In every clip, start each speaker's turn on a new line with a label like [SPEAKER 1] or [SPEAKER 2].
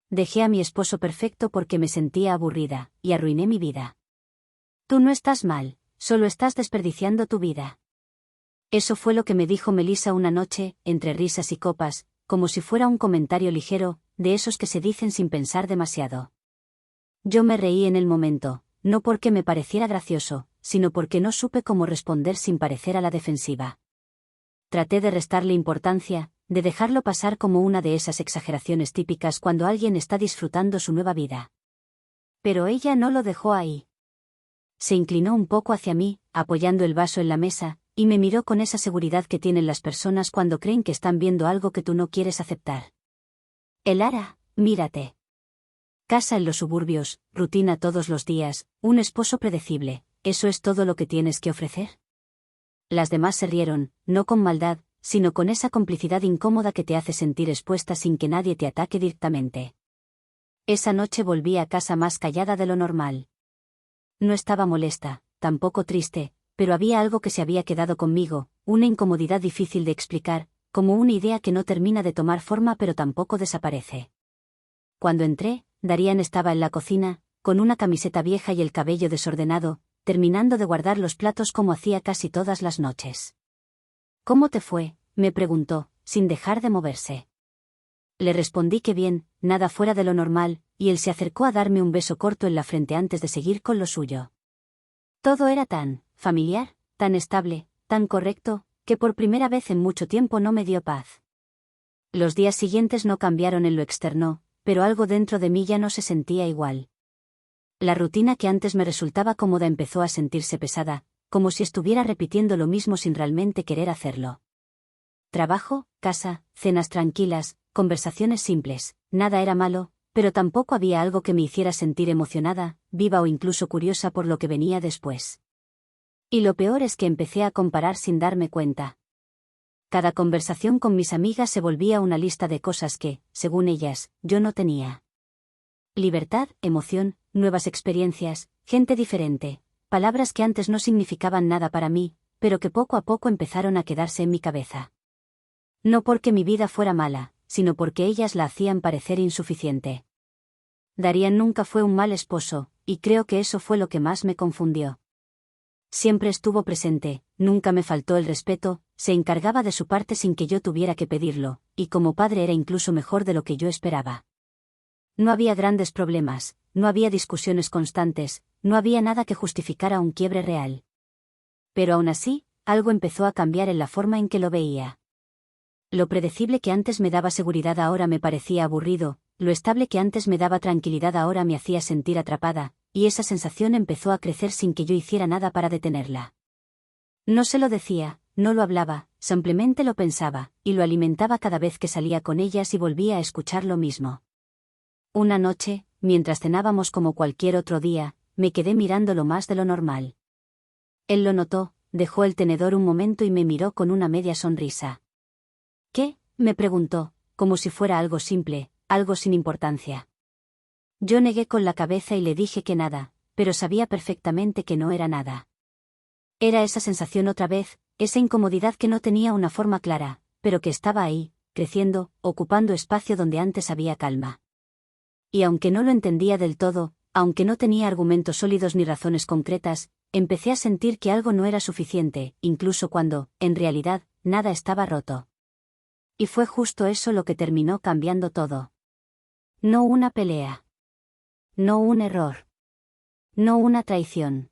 [SPEAKER 1] Dejé a mi esposo perfecto porque me sentía aburrida, y arruiné mi vida. Tú no estás mal, solo estás desperdiciando tu vida. Eso fue lo que me dijo Melissa una noche, entre risas y copas, como si fuera un comentario ligero, de esos que se dicen sin pensar demasiado. Yo me reí en el momento, no porque me pareciera gracioso, sino porque no supe cómo responder sin parecer a la defensiva. Traté de restarle importancia, de dejarlo pasar como una de esas exageraciones típicas cuando alguien está disfrutando su nueva vida. Pero ella no lo dejó ahí. Se inclinó un poco hacia mí, apoyando el vaso en la mesa, y me miró con esa seguridad que tienen las personas cuando creen que están viendo algo que tú no quieres aceptar. Elara, mírate. Casa en los suburbios, rutina todos los días, un esposo predecible, ¿eso es todo lo que tienes que ofrecer? Las demás se rieron, no con maldad, sino con esa complicidad incómoda que te hace sentir expuesta sin que nadie te ataque directamente. Esa noche volví a casa más callada de lo normal. No estaba molesta, tampoco triste, pero había algo que se había quedado conmigo, una incomodidad difícil de explicar, como una idea que no termina de tomar forma pero tampoco desaparece. Cuando entré, Darian estaba en la cocina, con una camiseta vieja y el cabello desordenado, terminando de guardar los platos como hacía casi todas las noches. ¿Cómo te fue?, me preguntó, sin dejar de moverse. Le respondí que bien, nada fuera de lo normal, y él se acercó a darme un beso corto en la frente antes de seguir con lo suyo. Todo era tan familiar, tan estable, tan correcto, que por primera vez en mucho tiempo no me dio paz. Los días siguientes no cambiaron en lo externo, pero algo dentro de mí ya no se sentía igual. La rutina que antes me resultaba cómoda empezó a sentirse pesada, como si estuviera repitiendo lo mismo sin realmente querer hacerlo. Trabajo, casa, cenas tranquilas, conversaciones simples, nada era malo, pero tampoco había algo que me hiciera sentir emocionada, viva o incluso curiosa por lo que venía después. Y lo peor es que empecé a comparar sin darme cuenta. Cada conversación con mis amigas se volvía una lista de cosas que, según ellas, yo no tenía. Libertad, emoción, nuevas experiencias, gente diferente, palabras que antes no significaban nada para mí, pero que poco a poco empezaron a quedarse en mi cabeza. No porque mi vida fuera mala, sino porque ellas la hacían parecer insuficiente. Darian nunca fue un mal esposo, y creo que eso fue lo que más me confundió. Siempre estuvo presente, nunca me faltó el respeto, se encargaba de su parte sin que yo tuviera que pedirlo, y como padre era incluso mejor de lo que yo esperaba. No había grandes problemas, no había discusiones constantes, no había nada que justificara un quiebre real. Pero aún así, algo empezó a cambiar en la forma en que lo veía. Lo predecible que antes me daba seguridad ahora me parecía aburrido, lo estable que antes me daba tranquilidad ahora me hacía sentir atrapada, y esa sensación empezó a crecer sin que yo hiciera nada para detenerla. No se lo decía, no lo hablaba, simplemente lo pensaba, y lo alimentaba cada vez que salía con ellas y volvía a escuchar lo mismo. Una noche, mientras cenábamos como cualquier otro día, me quedé mirándolo más de lo normal. Él lo notó, dejó el tenedor un momento y me miró con una media sonrisa. ¿Qué?, me preguntó, como si fuera algo simple, algo sin importancia. Yo negué con la cabeza y le dije que nada, pero sabía perfectamente que no era nada. Era esa sensación otra vez, esa incomodidad que no tenía una forma clara, pero que estaba ahí, creciendo, ocupando espacio donde antes había calma. Y aunque no lo entendía del todo, aunque no tenía argumentos sólidos ni razones concretas, empecé a sentir que algo no era suficiente, incluso cuando, en realidad, nada estaba roto. Y fue justo eso lo que terminó cambiando todo. No una pelea. No un error. No una traición.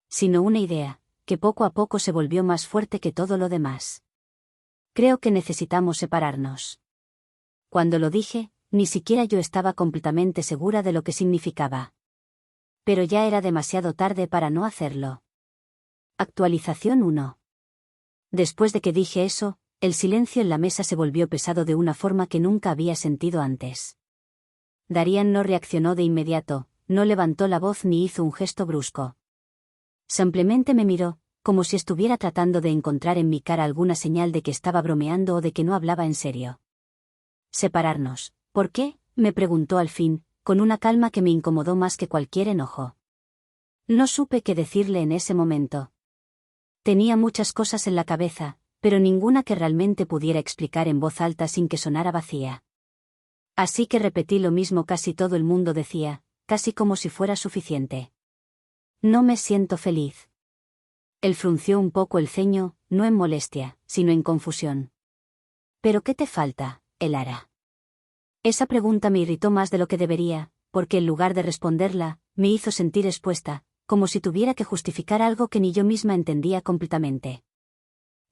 [SPEAKER 1] Sino una idea, que poco a poco se volvió más fuerte que todo lo demás. Creo que necesitamos separarnos. Cuando lo dije, ni siquiera yo estaba completamente segura de lo que significaba. Pero ya era demasiado tarde para no hacerlo. Actualización 1. Después de que dije eso, el silencio en la mesa se volvió pesado de una forma que nunca había sentido antes. Darian no reaccionó de inmediato, no levantó la voz ni hizo un gesto brusco. Simplemente me miró, como si estuviera tratando de encontrar en mi cara alguna señal de que estaba bromeando o de que no hablaba en serio. Separarnos. ¿Por qué?, me preguntó al fin, con una calma que me incomodó más que cualquier enojo. No supe qué decirle en ese momento. Tenía muchas cosas en la cabeza, pero ninguna que realmente pudiera explicar en voz alta sin que sonara vacía. Así que repetí lo mismo casi todo el mundo decía, casi como si fuera suficiente. No me siento feliz. Él frunció un poco el ceño, no en molestia, sino en confusión. ¿Pero qué te falta, Elara? Esa pregunta me irritó más de lo que debería, porque en lugar de responderla, me hizo sentir expuesta, como si tuviera que justificar algo que ni yo misma entendía completamente.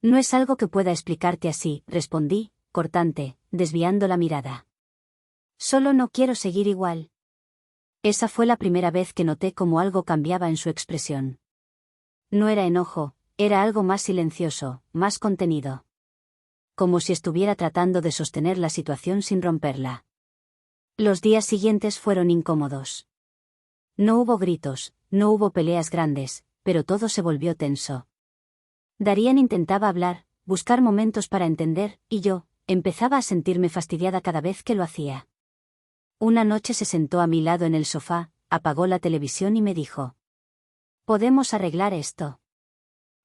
[SPEAKER 1] No es algo que pueda explicarte así, respondí, cortante, desviando la mirada. Solo no quiero seguir igual. Esa fue la primera vez que noté cómo algo cambiaba en su expresión. No era enojo, era algo más silencioso, más contenido. Como si estuviera tratando de sostener la situación sin romperla. Los días siguientes fueron incómodos. No hubo gritos, no hubo peleas grandes, pero todo se volvió tenso. Darian intentaba hablar, buscar momentos para entender, y yo, empezaba a sentirme fastidiada cada vez que lo hacía. Una noche se sentó a mi lado en el sofá, apagó la televisión y me dijo: «Podemos arreglar esto.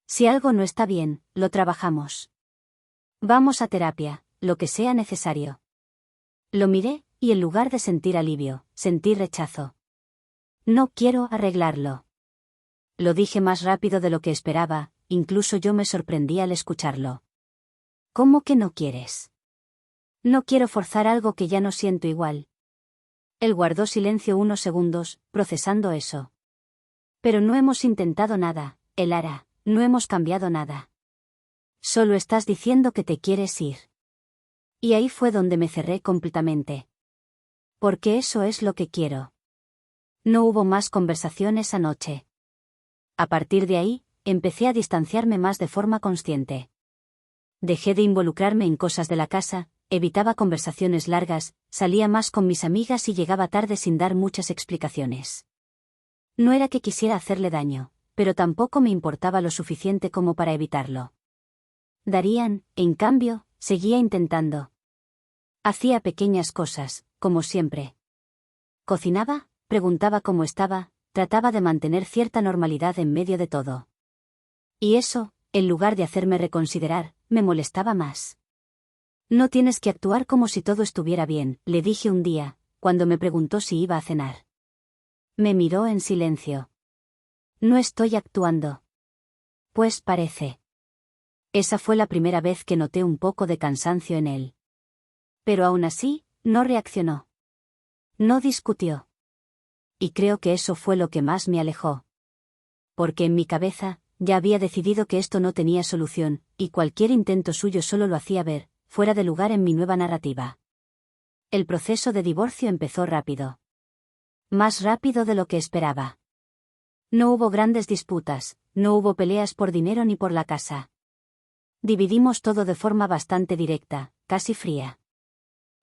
[SPEAKER 1] Si algo no está bien, lo trabajamos. Vamos a terapia, lo que sea necesario». Lo miré, y en lugar de sentir alivio, sentí rechazo. «No quiero arreglarlo». Lo dije más rápido de lo que esperaba, incluso yo me sorprendí al escucharlo. «¿Cómo que no quieres?» «No quiero forzar algo que ya no siento igual». Él guardó silencio unos segundos, procesando eso. «Pero no hemos intentado nada, Elara, no hemos cambiado nada. Solo estás diciendo que te quieres ir». Y ahí fue donde me cerré completamente. Porque eso es lo que quiero. No hubo más conversación esa noche. A partir de ahí, empecé a distanciarme más de forma consciente. Dejé de involucrarme en cosas de la casa, evitaba conversaciones largas, salía más con mis amigas y llegaba tarde sin dar muchas explicaciones. No era que quisiera hacerle daño, pero tampoco me importaba lo suficiente como para evitarlo. Darian, en cambio, seguía intentando. Hacía pequeñas cosas, como siempre. Cocinaba, preguntaba cómo estaba, trataba de mantener cierta normalidad en medio de todo. Y eso, en lugar de hacerme reconsiderar, me molestaba más. «No tienes que actuar como si todo estuviera bien», le dije un día, cuando me preguntó si iba a cenar. Me miró en silencio. «No estoy actuando». «Pues parece». Esa fue la primera vez que noté un poco de cansancio en él. Pero aún así, no reaccionó. No discutió. Y creo que eso fue lo que más me alejó. Porque en mi cabeza, ya había decidido que esto no tenía solución, y cualquier intento suyo solo lo hacía ver, fuera de lugar en mi nueva narrativa. El proceso de divorcio empezó rápido. Más rápido de lo que esperaba. No hubo grandes disputas, no hubo peleas por dinero ni por la casa. Dividimos todo de forma bastante directa, casi fría.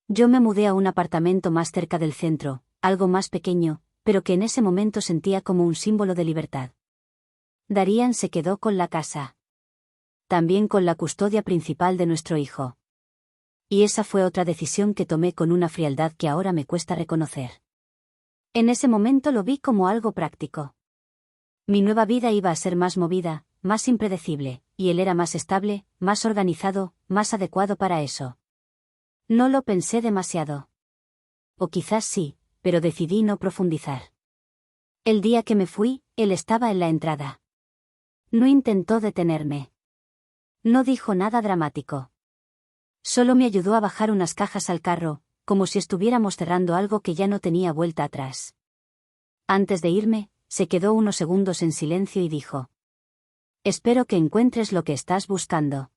[SPEAKER 1] Yo me mudé a un apartamento más cerca del centro, algo más pequeño, pero que en ese momento sentía como un símbolo de libertad. Darian se quedó con la casa. También con la custodia principal de nuestro hijo. Y esa fue otra decisión que tomé con una frialdad que ahora me cuesta reconocer. En ese momento lo vi como algo práctico. Mi nueva vida iba a ser más movida, más impredecible, y él era más estable, más organizado, más adecuado para eso. No lo pensé demasiado. O quizás sí, pero decidí no profundizar. El día que me fui, él estaba en la entrada. No intentó detenerme. No dijo nada dramático. Solo me ayudó a bajar unas cajas al carro, como si estuviéramos cerrando algo que ya no tenía vuelta atrás. Antes de irme, se quedó unos segundos en silencio y dijo: «Espero que encuentres lo que estás buscando».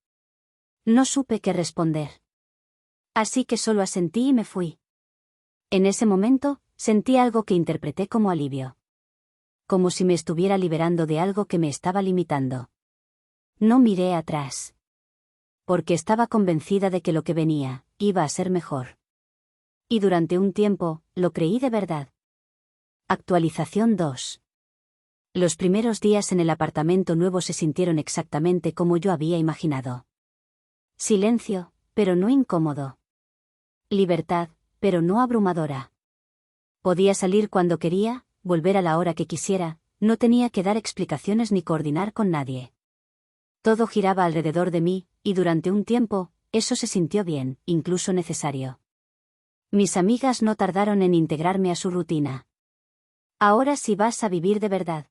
[SPEAKER 1] No supe qué responder. Así que solo asentí y me fui. En ese momento, sentí algo que interpreté como alivio. Como si me estuviera liberando de algo que me estaba limitando. No miré atrás. Porque estaba convencida de que lo que venía, iba a ser mejor. Y durante un tiempo, lo creí de verdad. Actualización 2. Los primeros días en el apartamento nuevo se sintieron exactamente como yo había imaginado. Silencio, pero no incómodo. Libertad, pero no abrumadora. Podía salir cuando quería, volver a la hora que quisiera, no tenía que dar explicaciones ni coordinar con nadie. Todo giraba alrededor de mí, y durante un tiempo, eso se sintió bien, incluso necesario. Mis amigas no tardaron en integrarme a su rutina. Ahora sí vas a vivir de verdad.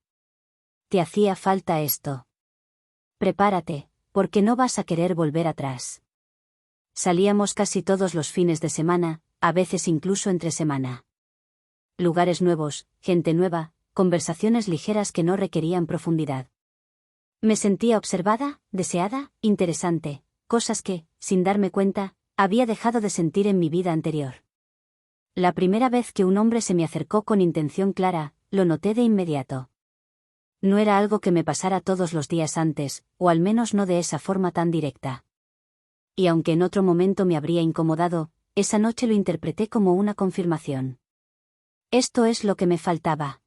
[SPEAKER 1] Te hacía falta esto. Prepárate, porque no vas a querer volver atrás. Salíamos casi todos los fines de semana, a veces incluso entre semana. Lugares nuevos, gente nueva, conversaciones ligeras que no requerían profundidad. Me sentía observada, deseada, interesante, cosas que, sin darme cuenta, había dejado de sentir en mi vida anterior. La primera vez que un hombre se me acercó con intención clara, lo noté de inmediato. No era algo que me pasara todos los días antes, o al menos no de esa forma tan directa. Y aunque en otro momento me habría incomodado, esa noche lo interpreté como una confirmación. Esto es lo que me faltaba.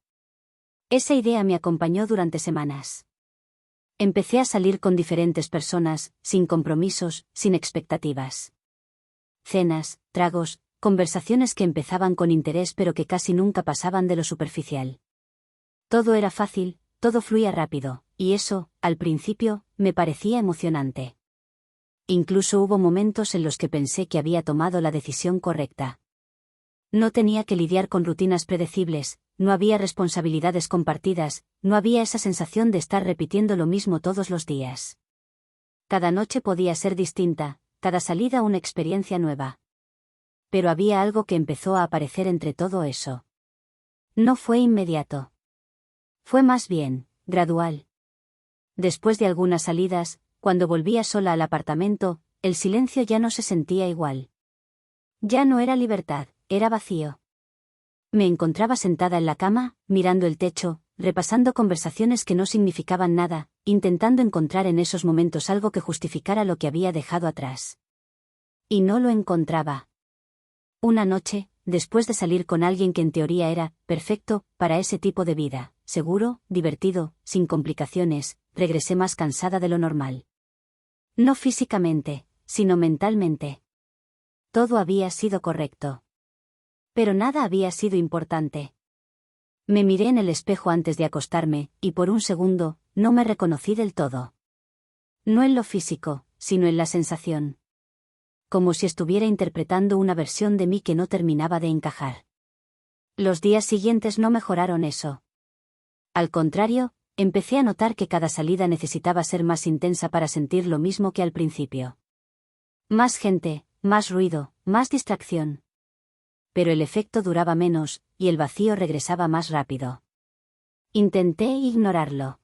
[SPEAKER 1] Esa idea me acompañó durante semanas. Empecé a salir con diferentes personas, sin compromisos, sin expectativas. Cenas, tragos, conversaciones que empezaban con interés pero que casi nunca pasaban de lo superficial. Todo era fácil, todo fluía rápido, y eso, al principio, me parecía emocionante. Incluso hubo momentos en los que pensé que había tomado la decisión correcta. No tenía que lidiar con rutinas predecibles, no había responsabilidades compartidas, no había esa sensación de estar repitiendo lo mismo todos los días. Cada noche podía ser distinta, cada salida una experiencia nueva. Pero había algo que empezó a aparecer entre todo eso. No fue inmediato. Fue más bien, gradual. Después de algunas salidas, cuando volvía sola al apartamento, el silencio ya no se sentía igual. Ya no era libertad, era vacío. Me encontraba sentada en la cama, mirando el techo, repasando conversaciones que no significaban nada, intentando encontrar en esos momentos algo que justificara lo que había dejado atrás. Y no lo encontraba. Una noche, después de salir con alguien que en teoría era perfecto para ese tipo de vida, seguro, divertido, sin complicaciones, regresé más cansada de lo normal. No físicamente, sino mentalmente. Todo había sido correcto. Pero nada había sido importante. Me miré en el espejo antes de acostarme, y por un segundo, no me reconocí del todo. No en lo físico, sino en la sensación. Como si estuviera interpretando una versión de mí que no terminaba de encajar. Los días siguientes no mejoraron eso. Al contrario, empecé a notar que cada salida necesitaba ser más intensa para sentir lo mismo que al principio. Más gente, más ruido, más distracción. Pero el efecto duraba menos, y el vacío regresaba más rápido. Intenté ignorarlo.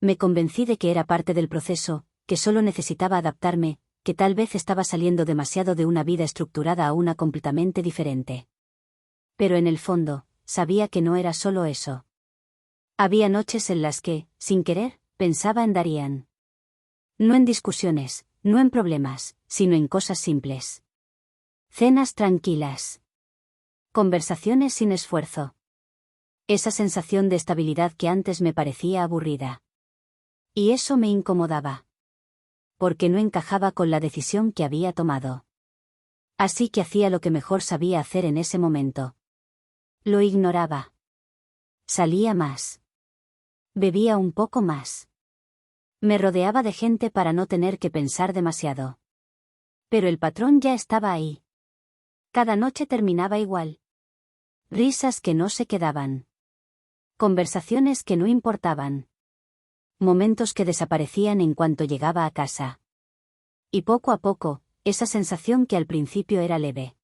[SPEAKER 1] Me convencí de que era parte del proceso, que solo necesitaba adaptarme, que tal vez estaba saliendo demasiado de una vida estructurada a una completamente diferente. Pero en el fondo, sabía que no era solo eso. Había noches en las que, sin querer, pensaba en Darian. No en discusiones, no en problemas, sino en cosas simples. Cenas tranquilas. Conversaciones sin esfuerzo. Esa sensación de estabilidad que antes me parecía aburrida. Y eso me incomodaba. Porque no encajaba con la decisión que había tomado. Así que hacía lo que mejor sabía hacer en ese momento. Lo ignoraba. Salía más. Bebía un poco más. Me rodeaba de gente para no tener que pensar demasiado. Pero el patrón ya estaba ahí. Cada noche terminaba igual. Risas que no se quedaban. Conversaciones que no importaban. Momentos que desaparecían en cuanto llegaba a casa. Y poco a poco, esa sensación que al principio era leve,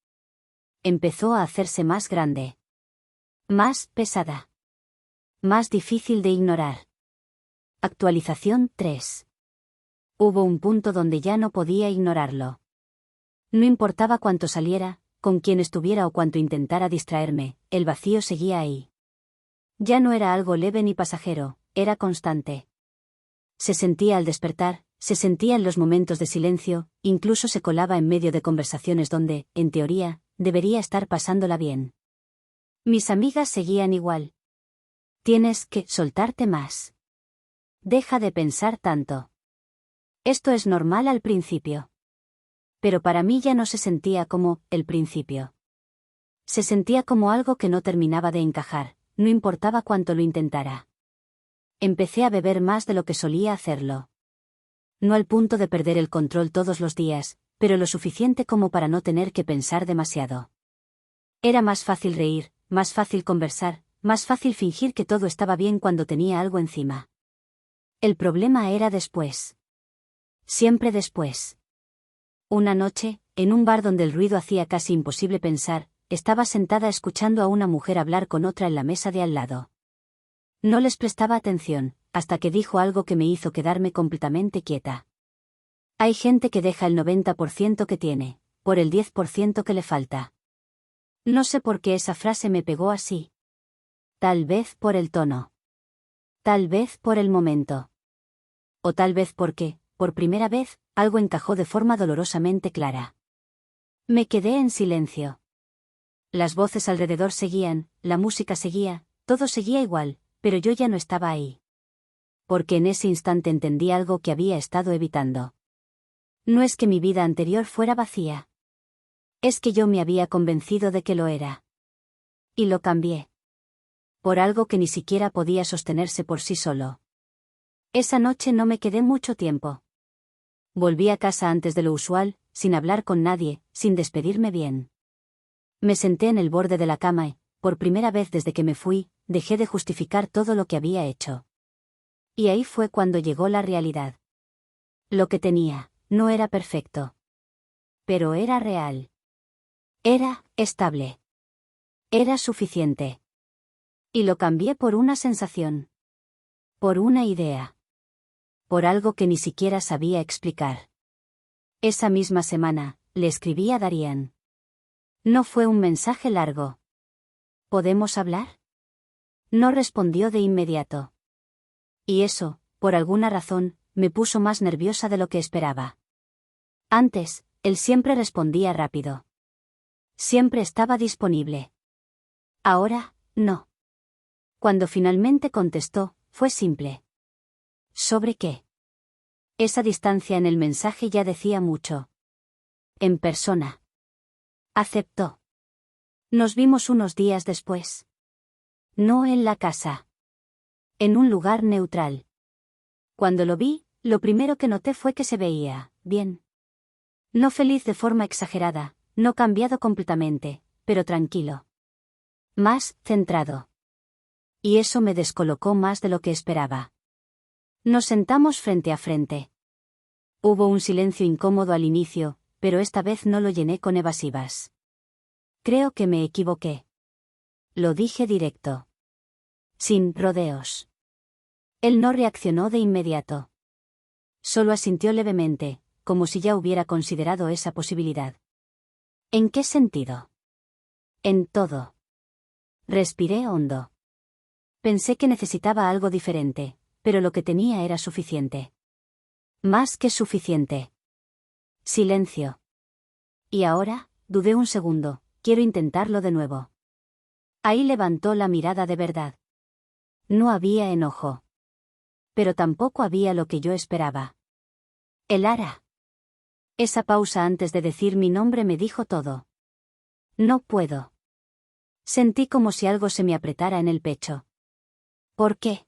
[SPEAKER 1] empezó a hacerse más grande. Más pesada. Más difícil de ignorar. Actualización 3. Hubo un punto donde ya no podía ignorarlo. No importaba cuánto saliera, con quién estuviera o cuánto intentara distraerme, el vacío seguía ahí. Ya no era algo leve ni pasajero, era constante. Se sentía al despertar, se sentía en los momentos de silencio, incluso se colaba en medio de conversaciones donde, en teoría, debería estar pasándola bien. Mis amigas seguían igual. Tienes que soltarte más. Deja de pensar tanto. Esto es normal al principio. Pero para mí ya no se sentía como el principio. Se sentía como algo que no terminaba de encajar, no importaba cuánto lo intentara. Empecé a beber más de lo que solía hacerlo. No al punto de perder el control todos los días, pero lo suficiente como para no tener que pensar demasiado. Era más fácil reír, más fácil conversar, más fácil fingir que todo estaba bien cuando tenía algo encima. El problema era después. Siempre después. Una noche, en un bar donde el ruido hacía casi imposible pensar, estaba sentada escuchando a una mujer hablar con otra en la mesa de al lado. No les prestaba atención, hasta que dijo algo que me hizo quedarme completamente quieta. Hay gente que deja el 90% que tiene, por el 10% que le falta. No sé por qué esa frase me pegó así. Tal vez por el tono. Tal vez por el momento. O tal vez porque, por primera vez, algo encajó de forma dolorosamente clara. Me quedé en silencio. Las voces alrededor seguían, la música seguía, todo seguía igual, pero yo ya no estaba ahí. Porque en ese instante entendí algo que había estado evitando. No es que mi vida anterior fuera vacía. Es que yo me había convencido de que lo era. Y lo cambié. Por algo que ni siquiera podía sostenerse por sí solo. Esa noche no me quedé mucho tiempo. Volví a casa antes de lo usual, sin hablar con nadie, sin despedirme bien. Me senté en el borde de la cama y, por primera vez desde que me fui, dejé de justificar todo lo que había hecho. Y ahí fue cuando llegó la realidad. Lo que tenía, no era perfecto. Pero era real. Era estable. Era suficiente. Y lo cambié por una sensación. Por una idea. Por algo que ni siquiera sabía explicar. Esa misma semana, le escribí a Darian. No fue un mensaje largo. ¿Podemos hablar? No respondió de inmediato. Y eso, por alguna razón, me puso más nerviosa de lo que esperaba. Antes, él siempre respondía rápido. Siempre estaba disponible. Ahora, no. Cuando finalmente contestó, fue simple. ¿Sobre qué? Esa distancia en el mensaje ya decía mucho. En persona. Aceptó. Nos vimos unos días después. No en la casa. En un lugar neutral. Cuando lo vi, lo primero que noté fue que se veía bien. No feliz de forma exagerada, no cambiado completamente, pero tranquilo. Más centrado. Y eso me descolocó más de lo que esperaba. Nos sentamos frente a frente. Hubo un silencio incómodo al inicio, pero esta vez no lo llené con evasivas. Creo que me equivoqué. Lo dije directo. Sin rodeos. Él no reaccionó de inmediato. Solo asintió levemente, como si ya hubiera considerado esa posibilidad. ¿En qué sentido? En todo. Respiré hondo. Pensé que necesitaba algo diferente, pero lo que tenía era suficiente. Más que suficiente. Silencio. Y ahora, dudé un segundo, quiero intentarlo de nuevo. Ahí levantó la mirada de verdad. No había enojo. Pero tampoco había lo que yo esperaba. El Ara. Esa pausa antes de decir mi nombre me dijo todo. No puedo. Sentí como si algo se me apretara en el pecho. ¿Por qué?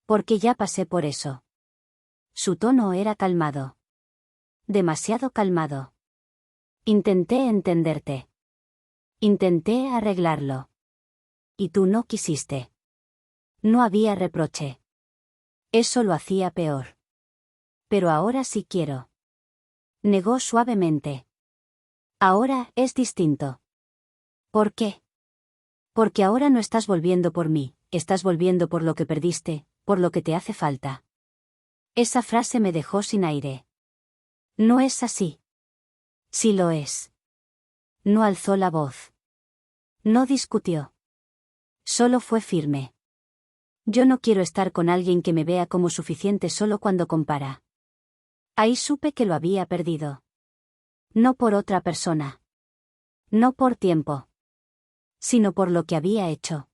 [SPEAKER 1] Porque ya pasé por eso. Su tono era calmado. Demasiado calmado. Intenté entenderte. Intenté arreglarlo. Y tú no quisiste. No había reproche. Eso lo hacía peor. Pero ahora sí quiero. Negó suavemente. Ahora es distinto. ¿Por qué? Porque ahora no estás volviendo por mí, estás volviendo por lo que perdiste, por lo que te hace falta. Esa frase me dejó sin aire. No es así. Sí lo es. No alzó la voz. No discutió. Solo fue firme. Yo no quiero estar con alguien que me vea como suficiente solo cuando compara. Ahí supe que lo había perdido. No por otra persona. No por tiempo. Sino por lo que había hecho.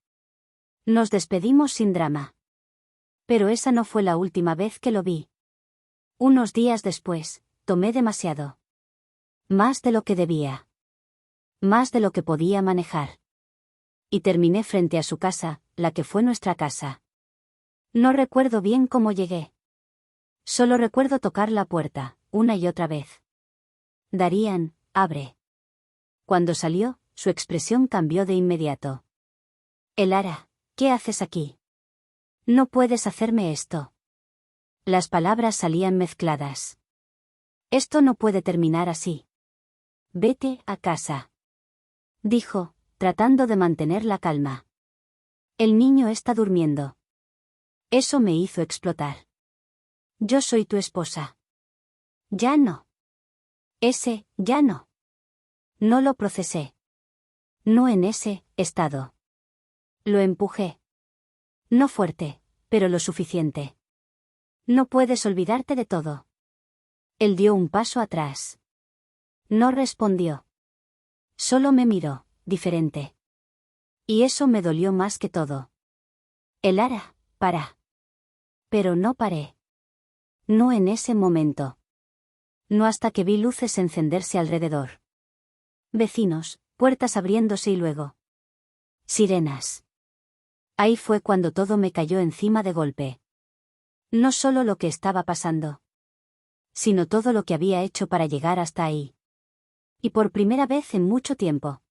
[SPEAKER 1] Nos despedimos sin drama. Pero esa no fue la última vez que lo vi. Unos días después, tomé demasiado. Más de lo que debía. Más de lo que podía manejar. Y terminé frente a su casa, la que fue nuestra casa. No recuerdo bien cómo llegué. Solo recuerdo tocar la puerta, una y otra vez. Darian, abre. Cuando salió, su expresión cambió de inmediato. Elara, ¿qué haces aquí? No puedes hacerme esto. Las palabras salían mezcladas. Esto no puede terminar así. Vete a casa, dijo, tratando de mantener la calma. El niño está durmiendo. Eso me hizo explotar. Yo soy tu esposa. Ya no. Ya no. No lo procesé. No en ese estado. Lo empujé. No fuerte, pero lo suficiente. No puedes olvidarte de todo. Él dio un paso atrás. No respondió. Solo me miró, diferente. Y eso me dolió más que todo. Elara, para. Pero no paré. No en ese momento. No hasta que vi luces encenderse alrededor. Vecinos, puertas abriéndose y luego. Sirenas. Ahí fue cuando todo me cayó encima de golpe. No solo lo que estaba pasando, sino todo lo que había hecho para llegar hasta ahí. Y por primera vez en mucho tiempo.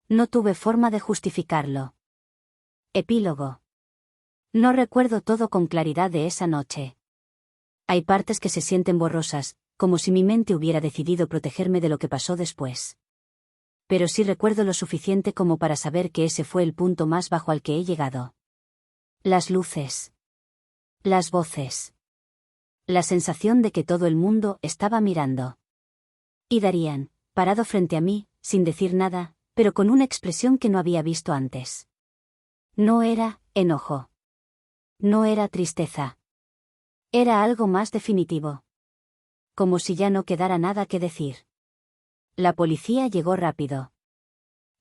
[SPEAKER 1] No tuve forma de justificarlo. Epílogo. No recuerdo todo con claridad de esa noche. Hay partes que se sienten borrosas, como si mi mente hubiera decidido protegerme de lo que pasó después. Pero sí recuerdo lo suficiente como para saber que ese fue el punto más bajo al que he llegado. Las luces. Las voces. La sensación de que todo el mundo estaba mirando. Y Darian, parado frente a mí, sin decir nada, pero con una expresión que no había visto antes. No era enojo. No era tristeza. Era algo más definitivo. Como si ya no quedara nada que decir. La policía llegó rápido.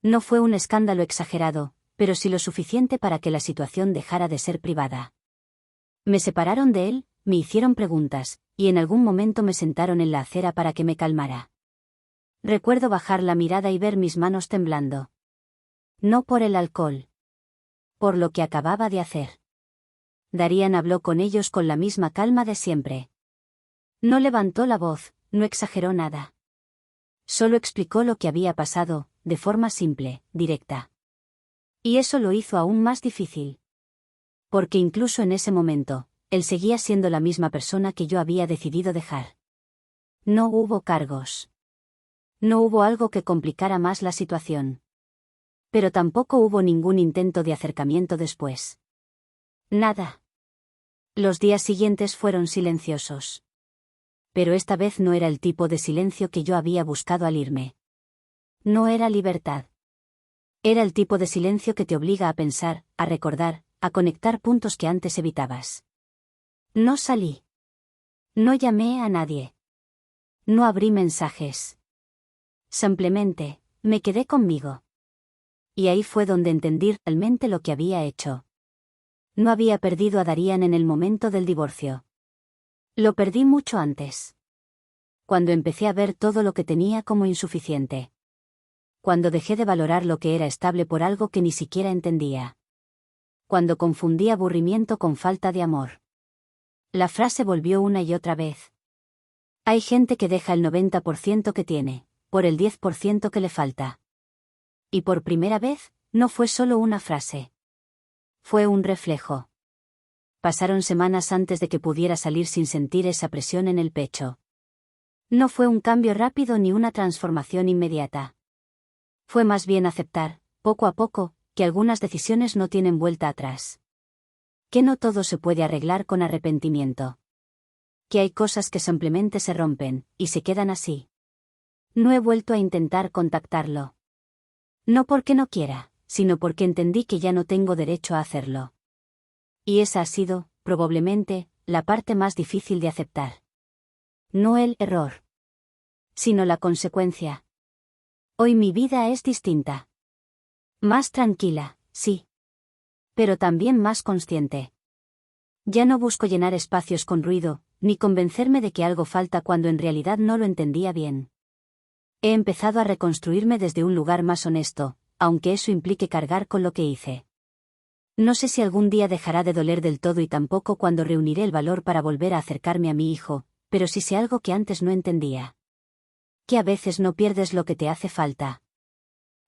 [SPEAKER 1] No fue un escándalo exagerado, pero sí lo suficiente para que la situación dejara de ser privada. Me separaron de él, me hicieron preguntas, y en algún momento me sentaron en la acera para que me calmara. Recuerdo bajar la mirada y ver mis manos temblando. No por el alcohol. Por lo que acababa de hacer. Darian habló con ellos con la misma calma de siempre. No levantó la voz, no exageró nada. Solo explicó lo que había pasado, de forma simple, directa. Y eso lo hizo aún más difícil. Porque incluso en ese momento, él seguía siendo la misma persona que yo había decidido dejar. No hubo cargos. No hubo algo que complicara más la situación. Pero tampoco hubo ningún intento de acercamiento después. Nada. Los días siguientes fueron silenciosos. Pero esta vez no era el tipo de silencio que yo había buscado al irme. No era libertad. Era el tipo de silencio que te obliga a pensar, a recordar, a conectar puntos que antes evitabas. No salí. No llamé a nadie. No abrí mensajes. Simplemente, me quedé conmigo. Y ahí fue donde entendí realmente lo que había hecho. No había perdido a Darian en el momento del divorcio. Lo perdí mucho antes. Cuando empecé a ver todo lo que tenía como insuficiente. Cuando dejé de valorar lo que era estable por algo que ni siquiera entendía. Cuando confundí aburrimiento con falta de amor. La frase volvió una y otra vez. Hay gente que deja el 90% que tiene, por el 10% que le falta. Y por primera vez, no fue solo una frase. Fue un reflejo. Pasaron semanas antes de que pudiera salir sin sentir esa presión en el pecho. No fue un cambio rápido ni una transformación inmediata. Fue más bien aceptar, poco a poco, que algunas decisiones no tienen vuelta atrás. Que no todo se puede arreglar con arrepentimiento. Que hay cosas que simplemente se rompen, y se quedan así. No he vuelto a intentar contactarlo. No porque no quiera, sino porque entendí que ya no tengo derecho a hacerlo. Y esa ha sido, probablemente, la parte más difícil de aceptar. No el error, sino la consecuencia. Hoy mi vida es distinta. Más tranquila, sí. Pero también más consciente. Ya no busco llenar espacios con ruido, ni convencerme de que algo falta cuando en realidad no lo entendía bien. He empezado a reconstruirme desde un lugar más honesto, aunque eso implique cargar con lo que hice. No sé si algún día dejará de doler del todo y tampoco cuando reuniré el valor para volver a acercarme a mi hijo, pero sí sé algo que antes no entendía. Que a veces no pierdes lo que te hace falta.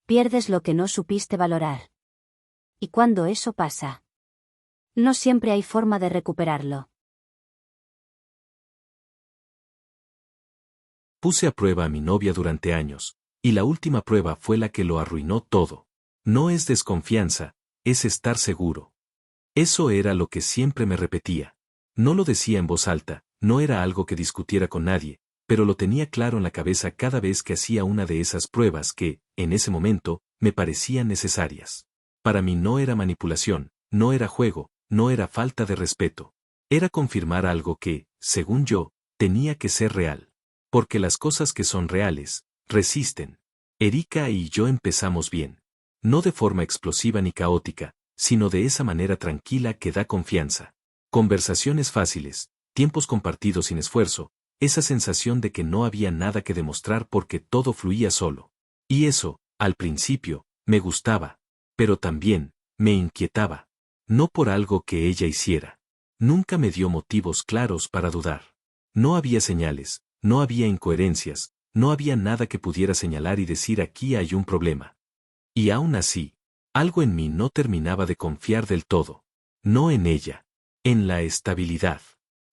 [SPEAKER 1] Pierdes lo que no supiste valorar. Y cuando eso pasa, no siempre hay forma de recuperarlo.
[SPEAKER 2] Puse a prueba a mi novia durante años, y la última prueba fue la que lo arruinó todo. No es desconfianza, es estar seguro. Eso era lo que siempre me repetía. No lo decía en voz alta, no era algo que discutiera con nadie, pero lo tenía claro en la cabeza cada vez que hacía una de esas pruebas que, en ese momento, me parecían necesarias. Para mí no era manipulación, no era juego, no era falta de respeto. Era confirmar algo que, según yo, tenía que ser real. Porque las cosas que son reales, resisten. Erika y yo empezamos bien. No de forma explosiva ni caótica, sino de esa manera tranquila que da confianza. Conversaciones fáciles, tiempos compartidos sin esfuerzo, esa sensación de que no había nada que demostrar porque todo fluía solo. Y eso, al principio, me gustaba. Pero también, me inquietaba. No por algo que ella hiciera. Nunca me dio motivos claros para dudar. No había señales, no había incoherencias, no había nada que pudiera señalar y decir aquí hay un problema. Y aún así, algo en mí no terminaba de confiar del todo. No en ella. En la estabilidad.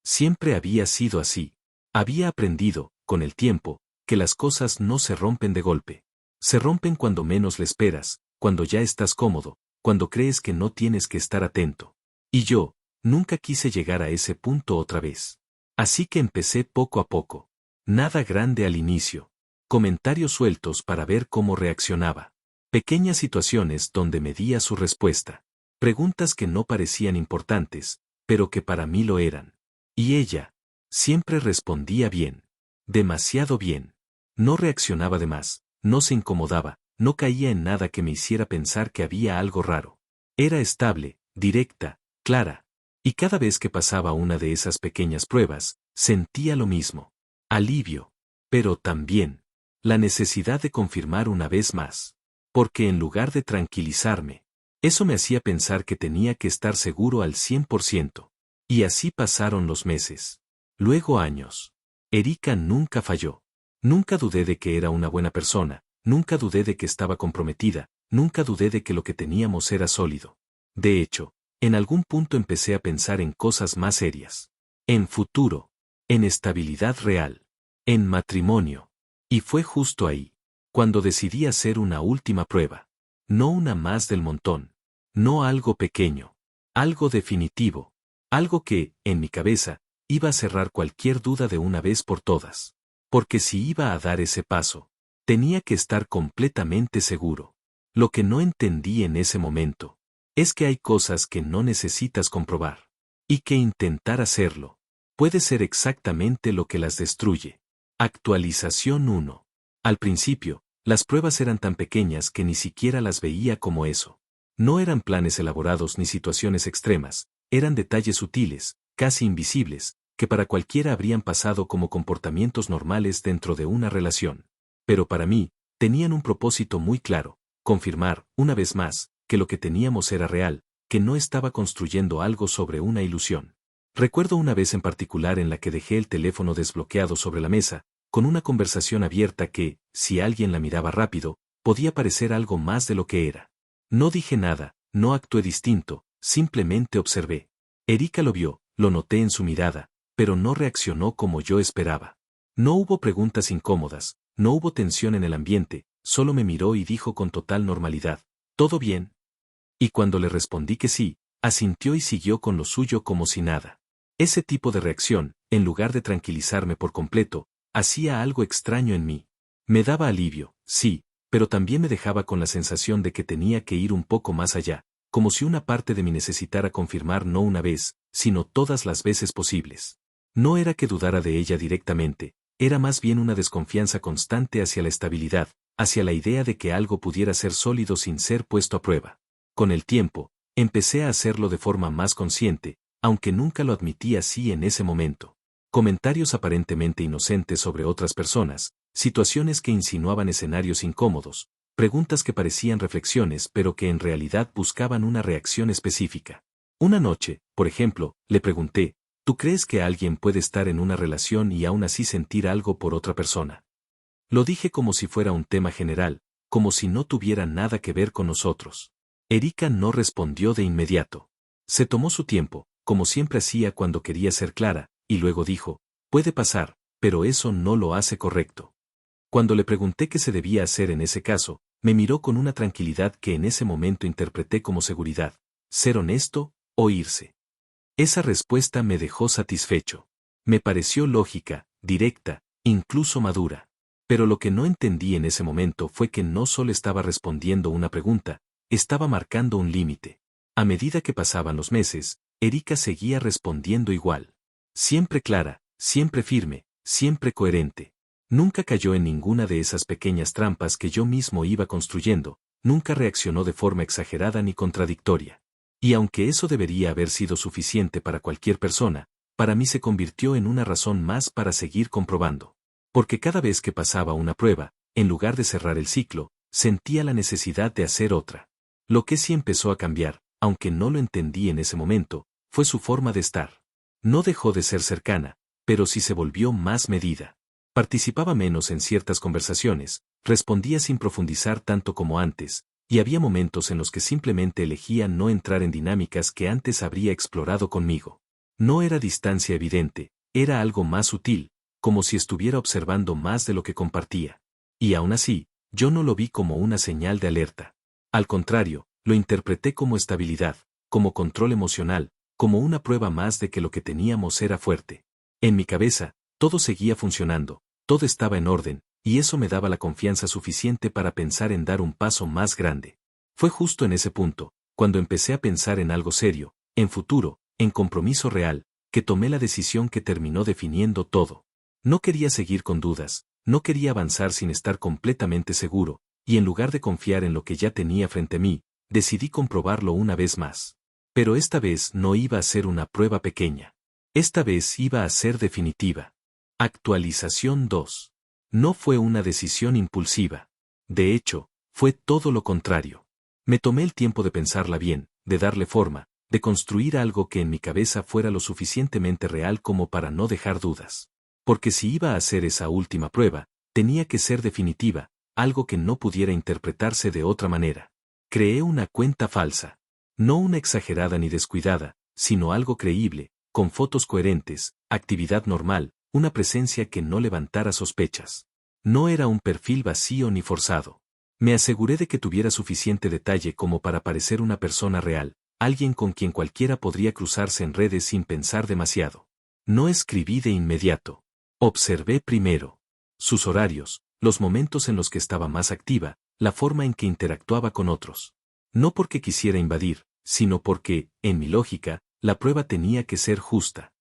[SPEAKER 2] Siempre había sido así. Había aprendido, con el tiempo, que las cosas no se rompen de golpe. Se rompen cuando menos le esperas, cuando ya estás cómodo, cuando crees que no tienes que estar atento. Y yo, nunca quise llegar a ese punto otra vez. Así que empecé poco a poco. Nada grande al inicio. Comentarios sueltos para ver cómo reaccionaba. Pequeñas situaciones donde medía su respuesta. Preguntas que no parecían importantes, pero que para mí lo eran. Y ella, siempre respondía bien. Demasiado bien. No reaccionaba de más, no se incomodaba, no caía en nada que me hiciera pensar que había algo raro. Era estable, directa, clara. Y cada vez que pasaba una de esas pequeñas pruebas, sentía lo mismo. Alivio. Pero también, la necesidad de confirmar una vez más. Porque en lugar de tranquilizarme, eso me hacía pensar que tenía que estar seguro al 100%. Y así pasaron los meses. Luego años. Erika nunca falló. Nunca dudé de que era una buena persona, nunca dudé de que estaba comprometida, nunca dudé de que lo que teníamos era sólido. De hecho, en algún punto empecé a pensar en cosas más serias. En futuro. En estabilidad real. En matrimonio. Y fue justo ahí, cuando decidí hacer una última prueba. No una más del montón. No algo pequeño. Algo definitivo. Algo que, en mi cabeza, iba a cerrar cualquier duda de una vez por todas. Porque si iba a dar ese paso, tenía que estar completamente seguro. Lo que no entendí en ese momento, es que hay cosas que no necesitas comprobar. Y que intentar hacerlo, puede ser exactamente lo que las destruye. Actualización 1. Al principio, las pruebas eran tan pequeñas que ni siquiera las veía como eso. No eran planes elaborados ni situaciones extremas, eran detalles sutiles, casi invisibles, que para cualquiera habrían pasado como comportamientos normales dentro de una relación. Pero para mí, tenían un propósito muy claro, confirmar, una vez más, que lo que teníamos era real, que no estaba construyendo algo sobre una ilusión. Recuerdo una vez en particular en la que dejé el teléfono desbloqueado sobre la mesa, con una conversación abierta que, si alguien la miraba rápido, podía parecer algo más de lo que era. No dije nada, no actué distinto, simplemente observé. Erika lo vio, lo noté en su mirada, pero no reaccionó como yo esperaba. No hubo preguntas incómodas, no hubo tensión en el ambiente, solo me miró y dijo con total normalidad, ¿todo bien? Y cuando le respondí que sí, asintió y siguió con lo suyo como si nada. Ese tipo de reacción, en lugar de tranquilizarme por completo, hacía algo extraño en mí. Me daba alivio, sí, pero también me dejaba con la sensación de que tenía que ir un poco más allá, como si una parte de mí necesitara confirmar no una vez, sino todas las veces posibles. No era que dudara de ella directamente, era más bien una desconfianza constante hacia la estabilidad, hacia la idea de que algo pudiera ser sólido sin ser puesto a prueba. Con el tiempo, empecé a hacerlo de forma más consciente, aunque nunca lo admití así en ese momento. Comentarios aparentemente inocentes sobre otras personas, situaciones que insinuaban escenarios incómodos, preguntas que parecían reflexiones pero que en realidad buscaban una reacción específica. Una noche, por ejemplo, le pregunté, ¿tú crees que alguien puede estar en una relación y aún así sentir algo por otra persona? Lo dije como si fuera un tema general, como si no tuviera nada que ver con nosotros. Erika no respondió de inmediato. Se tomó su tiempo, como siempre hacía cuando quería ser clara, y luego dijo, puede pasar, pero eso no lo hace correcto. Cuando le pregunté qué se debía hacer en ese caso, me miró con una tranquilidad que en ese momento interpreté como seguridad. Ser honesto, o irse. Esa respuesta me dejó satisfecho. Me pareció lógica, directa, incluso madura. Pero lo que no entendí en ese momento fue que no solo estaba respondiendo una pregunta, estaba marcando un límite. A medida que pasaban los meses, Erika seguía respondiendo igual. Siempre clara, siempre firme, siempre coherente. Nunca cayó en ninguna de esas pequeñas trampas que yo mismo iba construyendo, nunca reaccionó de forma exagerada ni contradictoria. Y aunque eso debería haber sido suficiente para cualquier persona, para mí se convirtió en una razón más para seguir comprobando. Porque cada vez que pasaba una prueba, en lugar de cerrar el ciclo, sentía la necesidad de hacer otra. Lo que sí empezó a cambiar, aunque no lo entendí en ese momento, fue su forma de estar. No dejó de ser cercana, pero sí se volvió más medida. Participaba menos en ciertas conversaciones, respondía sin profundizar tanto como antes, y había momentos en los que simplemente elegía no entrar en dinámicas que antes habría explorado conmigo. No era distancia evidente, era algo más sutil, como si estuviera observando más de lo que compartía. Y aún así, yo no lo vi como una señal de alerta. Al contrario, lo interpreté como estabilidad, como control emocional, como una prueba más de que lo que teníamos era fuerte. En mi cabeza, todo seguía funcionando, todo estaba en orden, y eso me daba la confianza suficiente para pensar en dar un paso más grande. Fue justo en ese punto, cuando empecé a pensar en algo serio, en futuro, en compromiso real, que tomé la decisión que terminó definiendo todo. No quería seguir con dudas, no quería avanzar sin estar completamente seguro, y en lugar de confiar en lo que ya tenía frente a mí, decidí comprobarlo una vez más. Pero esta vez no iba a ser una prueba pequeña. Esta vez iba a ser definitiva. Actualización 2. No fue una decisión impulsiva. De hecho, fue todo lo contrario. Me tomé el tiempo de pensarla bien, de darle forma, de construir algo que en mi cabeza fuera lo suficientemente real como para no dejar dudas. Porque si iba a hacer esa última prueba, tenía que ser definitiva, algo que no pudiera interpretarse de otra manera. Creé una cuenta falsa. No una exagerada ni descuidada, sino algo creíble, con fotos coherentes, actividad normal, una presencia que no levantara sospechas. No era un perfil vacío ni forzado. Me aseguré de que tuviera suficiente detalle como para parecer una persona real, alguien con quien cualquiera podría cruzarse en redes sin pensar demasiado. No escribí de inmediato. Observé primero sus horarios, los momentos en los que estaba más activa, la forma en que interactuaba con otros. No porque quisiera invadir, sino porque, en mi lógica, la prueba tenía que ser justa.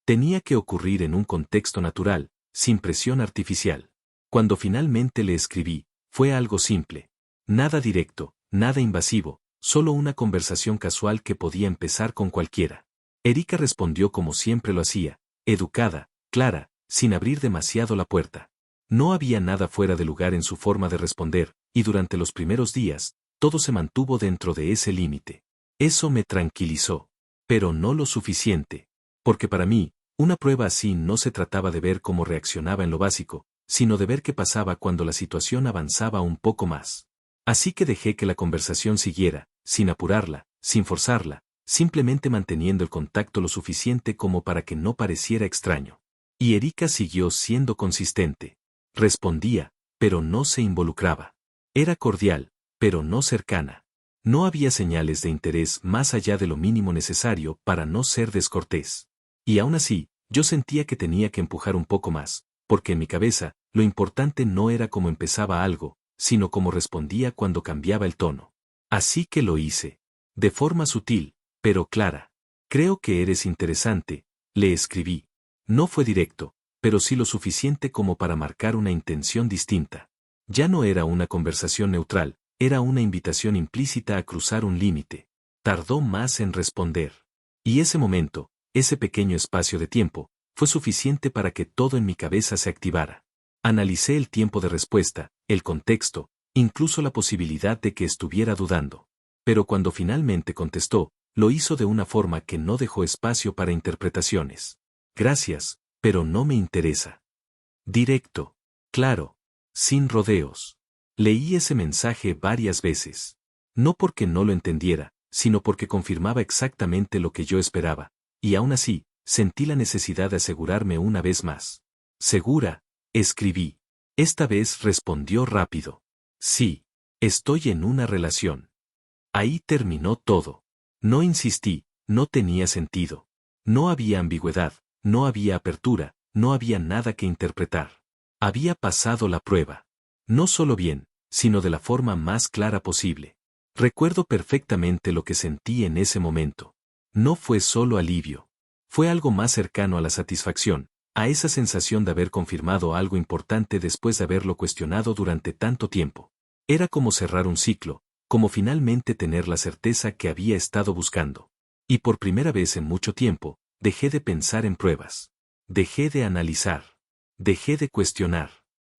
[SPEAKER 2] Tenía que ocurrir en un contexto natural, sin presión artificial. Cuando finalmente le escribí, fue algo simple. Nada directo, nada invasivo, solo una conversación casual que podía empezar con cualquiera. Erika respondió como siempre lo hacía, educada, clara, sin abrir demasiado la puerta. No había nada fuera de lugar en su forma de responder, y durante los primeros días, todo se mantuvo dentro de ese límite. Eso me tranquilizó. Pero no lo suficiente. Porque para mí, una prueba así no se trataba de ver cómo reaccionaba en lo básico, sino de ver qué pasaba cuando la situación avanzaba un poco más. Así que dejé que la conversación siguiera, sin apurarla, sin forzarla, simplemente manteniendo el contacto lo suficiente como para que no pareciera extraño. Y Erika siguió siendo consistente. Respondía, pero no se involucraba. Era cordial, pero no cercana. No había señales de interés más allá de lo mínimo necesario para no ser descortés. Y aún así, yo sentía que tenía que empujar un poco más, porque en mi cabeza, lo importante no era cómo empezaba algo, sino cómo respondía cuando cambiaba el tono. Así que lo hice. De forma sutil, pero clara. Creo que eres interesante, le escribí. No fue directo, pero sí lo suficiente como para marcar una intención distinta. Ya no era una conversación neutral, era una invitación implícita a cruzar un límite. Tardó más en responder. Y ese momento, ese pequeño espacio de tiempo, fue suficiente para que todo en mi cabeza se activara. Analicé el tiempo de respuesta, el contexto, incluso la posibilidad de que estuviera dudando. Pero cuando finalmente contestó, lo hizo de una forma que no dejó espacio para interpretaciones. Gracias, pero no me interesa. Directo. Claro. Sin rodeos. Leí ese mensaje varias veces. No porque no lo entendiera, sino porque confirmaba exactamente lo que yo esperaba, y aún así, sentí la necesidad de asegurarme una vez más. ¿Segura? Escribí. Esta vez respondió rápido. Sí, estoy en una relación. Ahí terminó todo. No insistí, no tenía sentido. No había ambigüedad, no había apertura, no había nada que interpretar. Había pasado la prueba. No solo bien, sino de la forma más clara posible. Recuerdo perfectamente lo que sentí en ese momento. No fue solo alivio. Fue algo más cercano a la satisfacción, a esa sensación de haber confirmado algo importante después de haberlo cuestionado durante tanto tiempo. Era como cerrar un ciclo, como finalmente tener la certeza que había estado buscando. Y por primera vez en mucho tiempo, dejé de pensar en pruebas. Dejé de analizar. Dejé de cuestionar.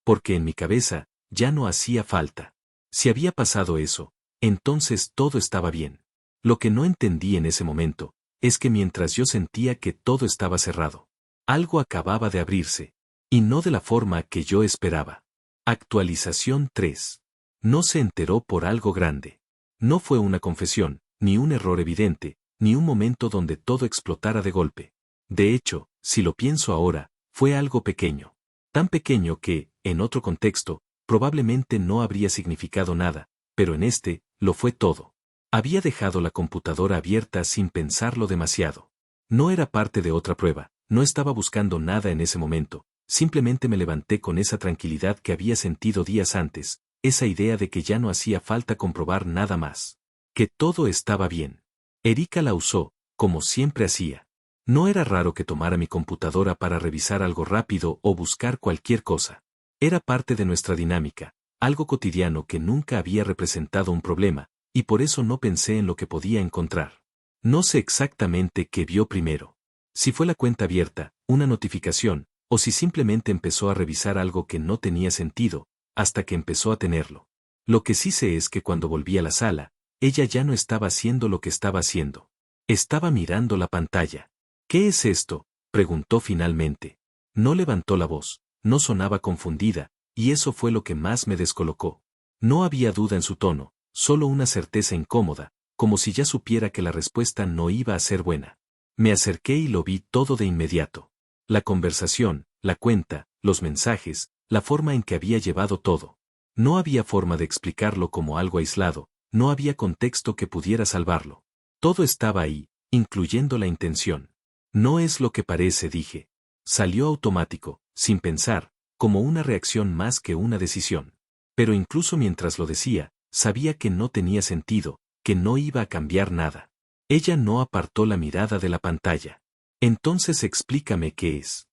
[SPEAKER 2] Porque en mi cabeza, ya no hacía falta. Si había pasado eso, entonces todo estaba bien. Lo que no entendí en ese momento, es que mientras yo sentía que todo estaba cerrado, algo acababa de abrirse, y no de la forma que yo esperaba. Actualización 3. No se enteró por algo grande. No fue una confesión, ni un error evidente, ni un momento donde todo explotara de golpe. De hecho, si lo pienso ahora, fue algo pequeño. Tan pequeño que, en otro contexto, probablemente no habría significado nada, pero en este, lo fue todo. Había dejado la computadora abierta sin pensarlo demasiado. No era parte de otra prueba, no estaba buscando nada en ese momento, simplemente me levanté con esa tranquilidad que había sentido días antes, esa idea de que ya no hacía falta comprobar nada más. Que todo estaba bien. Erika la usó, como siempre hacía. No era raro que tomara mi computadora para revisar algo rápido o buscar cualquier cosa. Era parte de nuestra dinámica, algo cotidiano que nunca había representado un problema, y por eso no pensé en lo que podía encontrar. No sé exactamente qué vio primero. Si fue la cuenta abierta, una notificación, o si simplemente empezó a revisar algo que no tenía sentido, hasta que empezó a tenerlo. Lo que sí sé es que cuando volví a la sala, ella ya no estaba haciendo lo que estaba haciendo. Estaba mirando la pantalla. ¿Qué es esto?, preguntó finalmente. No levantó la voz, no sonaba confundida, y eso fue lo que más me descolocó. No había duda en su tono, solo una certeza incómoda, como si ya supiera que la respuesta no iba a ser buena. Me acerqué y lo vi todo de inmediato. La conversación, la cuenta, los mensajes, la forma en que había llevado todo. No había forma de explicarlo como algo aislado, no había contexto que pudiera salvarlo. Todo estaba ahí, incluyendo la intención. No es lo que parece, dije. Salió automático, sin pensar, como una reacción más que una decisión. Pero incluso mientras lo decía, sabía que no tenía sentido, que no iba a cambiar nada. Ella no apartó la mirada de la pantalla. Entonces explícame qué es.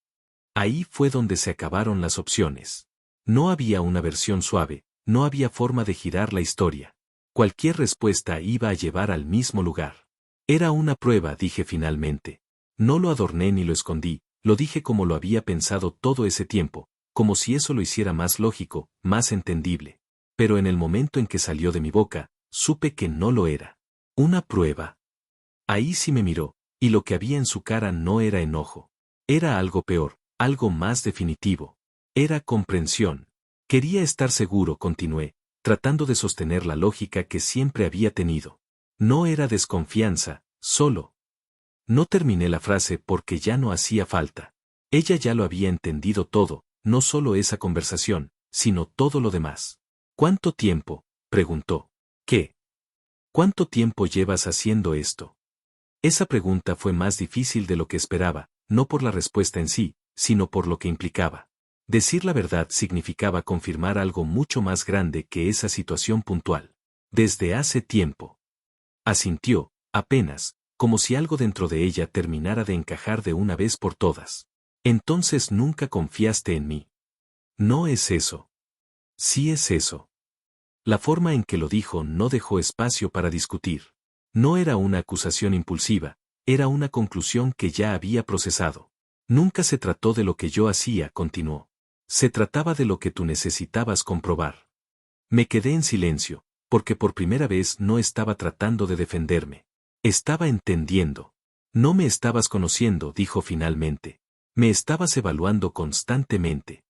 [SPEAKER 2] Ahí fue donde se acabaron las opciones. No había una versión suave, no había forma de girar la historia. Cualquier respuesta iba a llevar al mismo lugar. Era una prueba, dije finalmente. No lo adorné ni lo escondí, lo dije como lo había pensado todo ese tiempo, como si eso lo hiciera más lógico, más entendible. Pero en el momento en que salió de mi boca, supe que no lo era. ¿Una prueba? Ahí sí me miró, y lo que había en su cara no era enojo. Era algo peor, algo más definitivo. Era comprensión. Quería estar seguro, continué, tratando de sostener la lógica que siempre había tenido. No era desconfianza, solo. No terminé la frase porque ya no hacía falta. Ella ya lo había entendido todo, no solo esa conversación, sino todo lo demás. ¿Cuánto tiempo?, preguntó. ¿Qué? ¿Cuánto tiempo llevas haciendo esto? Esa pregunta fue más difícil de lo que esperaba, no por la respuesta en sí, sino por lo que implicaba. Decir la verdad significaba confirmar algo mucho más grande que esa situación puntual. Desde hace tiempo. Asintió, apenas, como si algo dentro de ella terminara de encajar de una vez por todas. Entonces nunca confiaste en mí. No es eso. Sí es eso. La forma en que lo dijo no dejó espacio para discutir. No era una acusación impulsiva, era una conclusión que ya había procesado. Nunca se trató de lo que yo hacía, continuó. Se trataba de lo que tú necesitabas comprobar. Me quedé en silencio, porque por primera vez no estaba tratando de defenderme. Estaba entendiendo. No me estabas conociendo, dijo finalmente. Me estabas evaluando constantemente.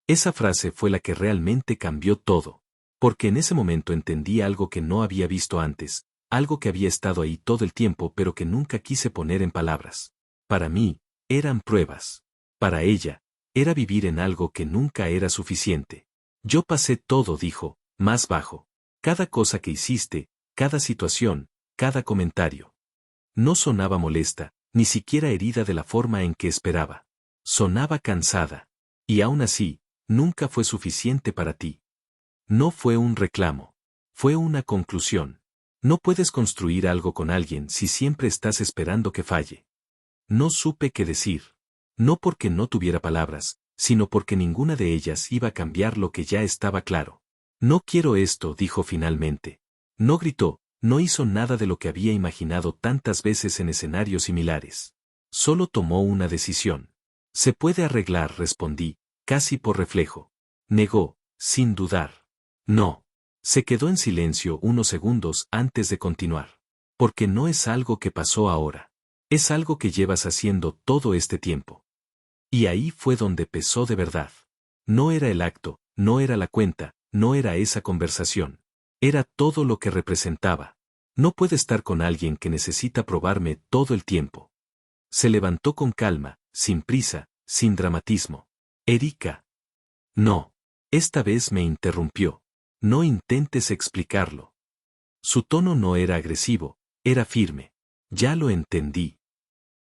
[SPEAKER 2] Esa frase fue la que realmente cambió todo. Porque en ese momento entendí algo que no había visto antes, algo que había estado ahí todo el tiempo pero que nunca quise poner en palabras. Para mí, eran pruebas. Para ella, era vivir en algo que nunca era suficiente. Yo pasé todo, dijo, más bajo. Cada cosa que hiciste, cada situación, cada comentario. No sonaba molesta, ni siquiera herida de la forma en que esperaba. Sonaba cansada. Y aún así, nunca fue suficiente para ti. No fue un reclamo. Fue una conclusión. No puedes construir algo con alguien si siempre estás esperando que falle. No supe qué decir. No porque no tuviera palabras, sino porque ninguna de ellas iba a cambiar lo que ya estaba claro. No quiero esto, dijo finalmente. No gritó, no hizo nada de lo que había imaginado tantas veces en escenarios similares. Solo tomó una decisión. Se puede arreglar, respondí, casi por reflejo. Negó, sin dudar. No. Se quedó en silencio unos segundos antes de continuar. Porque no es algo que pasó ahora. Es algo que llevas haciendo todo este tiempo. Y ahí fue donde pesó de verdad. No era el acto, no era la cuenta, no era esa conversación. Era todo lo que representaba. No puedo estar con alguien que necesita probarme todo el tiempo. Se levantó con calma, sin prisa, sin dramatismo. Erika. No. Esta vez me interrumpió. No intentes explicarlo. Su tono no era agresivo, era firme. Ya lo entendí.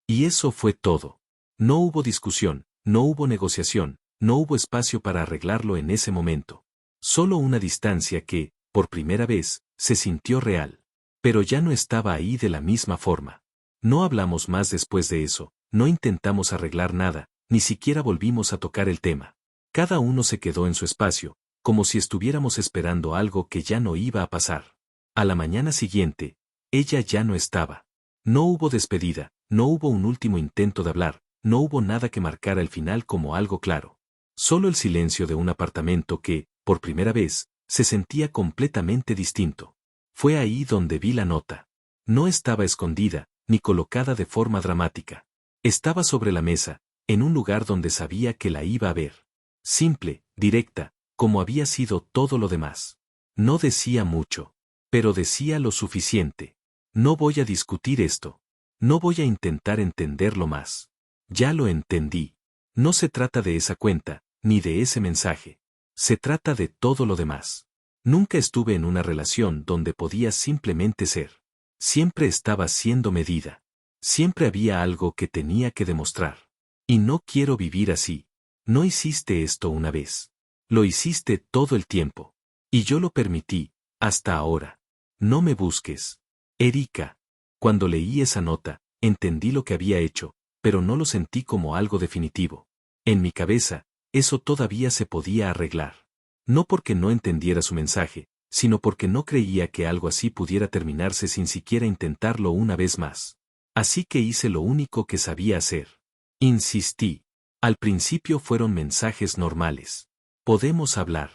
[SPEAKER 2] Y eso fue todo. No hubo discusión, no hubo negociación, no hubo espacio para arreglarlo en ese momento. Solo una distancia que, por primera vez, se sintió real. Pero ya no estaba ahí de la misma forma. No hablamos más después de eso, no intentamos arreglar nada, ni siquiera volvimos a tocar el tema. Cada uno se quedó en su espacio, como si estuviéramos esperando algo que ya no iba a pasar. A la mañana siguiente, ella ya no estaba. No hubo despedida, no hubo un último intento de hablar, no hubo nada que marcara el final como algo claro. Solo el silencio de un apartamento que, por primera vez, se sentía completamente distinto. Fue ahí donde vi la nota. No estaba escondida, ni colocada de forma dramática. Estaba sobre la mesa, en un lugar donde sabía que la iba a ver. Simple, directa, como había sido todo lo demás. No decía mucho, pero decía lo suficiente. No voy a discutir esto. No voy a intentar entenderlo más. Ya lo entendí. No se trata de esa cuenta, ni de ese mensaje. Se trata de todo lo demás. Nunca estuve en una relación donde podía simplemente ser. Siempre estaba siendo medida. Siempre había algo que tenía que demostrar. Y no quiero vivir así. No hiciste esto una vez. Lo hiciste todo el tiempo. Y yo lo permití, hasta ahora. No me busques. Erika. Cuando leí esa nota, entendí lo que había hecho, pero no lo sentí como algo definitivo. En mi cabeza, eso todavía se podía arreglar. No porque no entendiera su mensaje, sino porque no creía que algo así pudiera terminarse sin siquiera intentarlo una vez más. Así que hice lo único que sabía hacer. Insistí. Al principio fueron mensajes normales. Podemos hablar.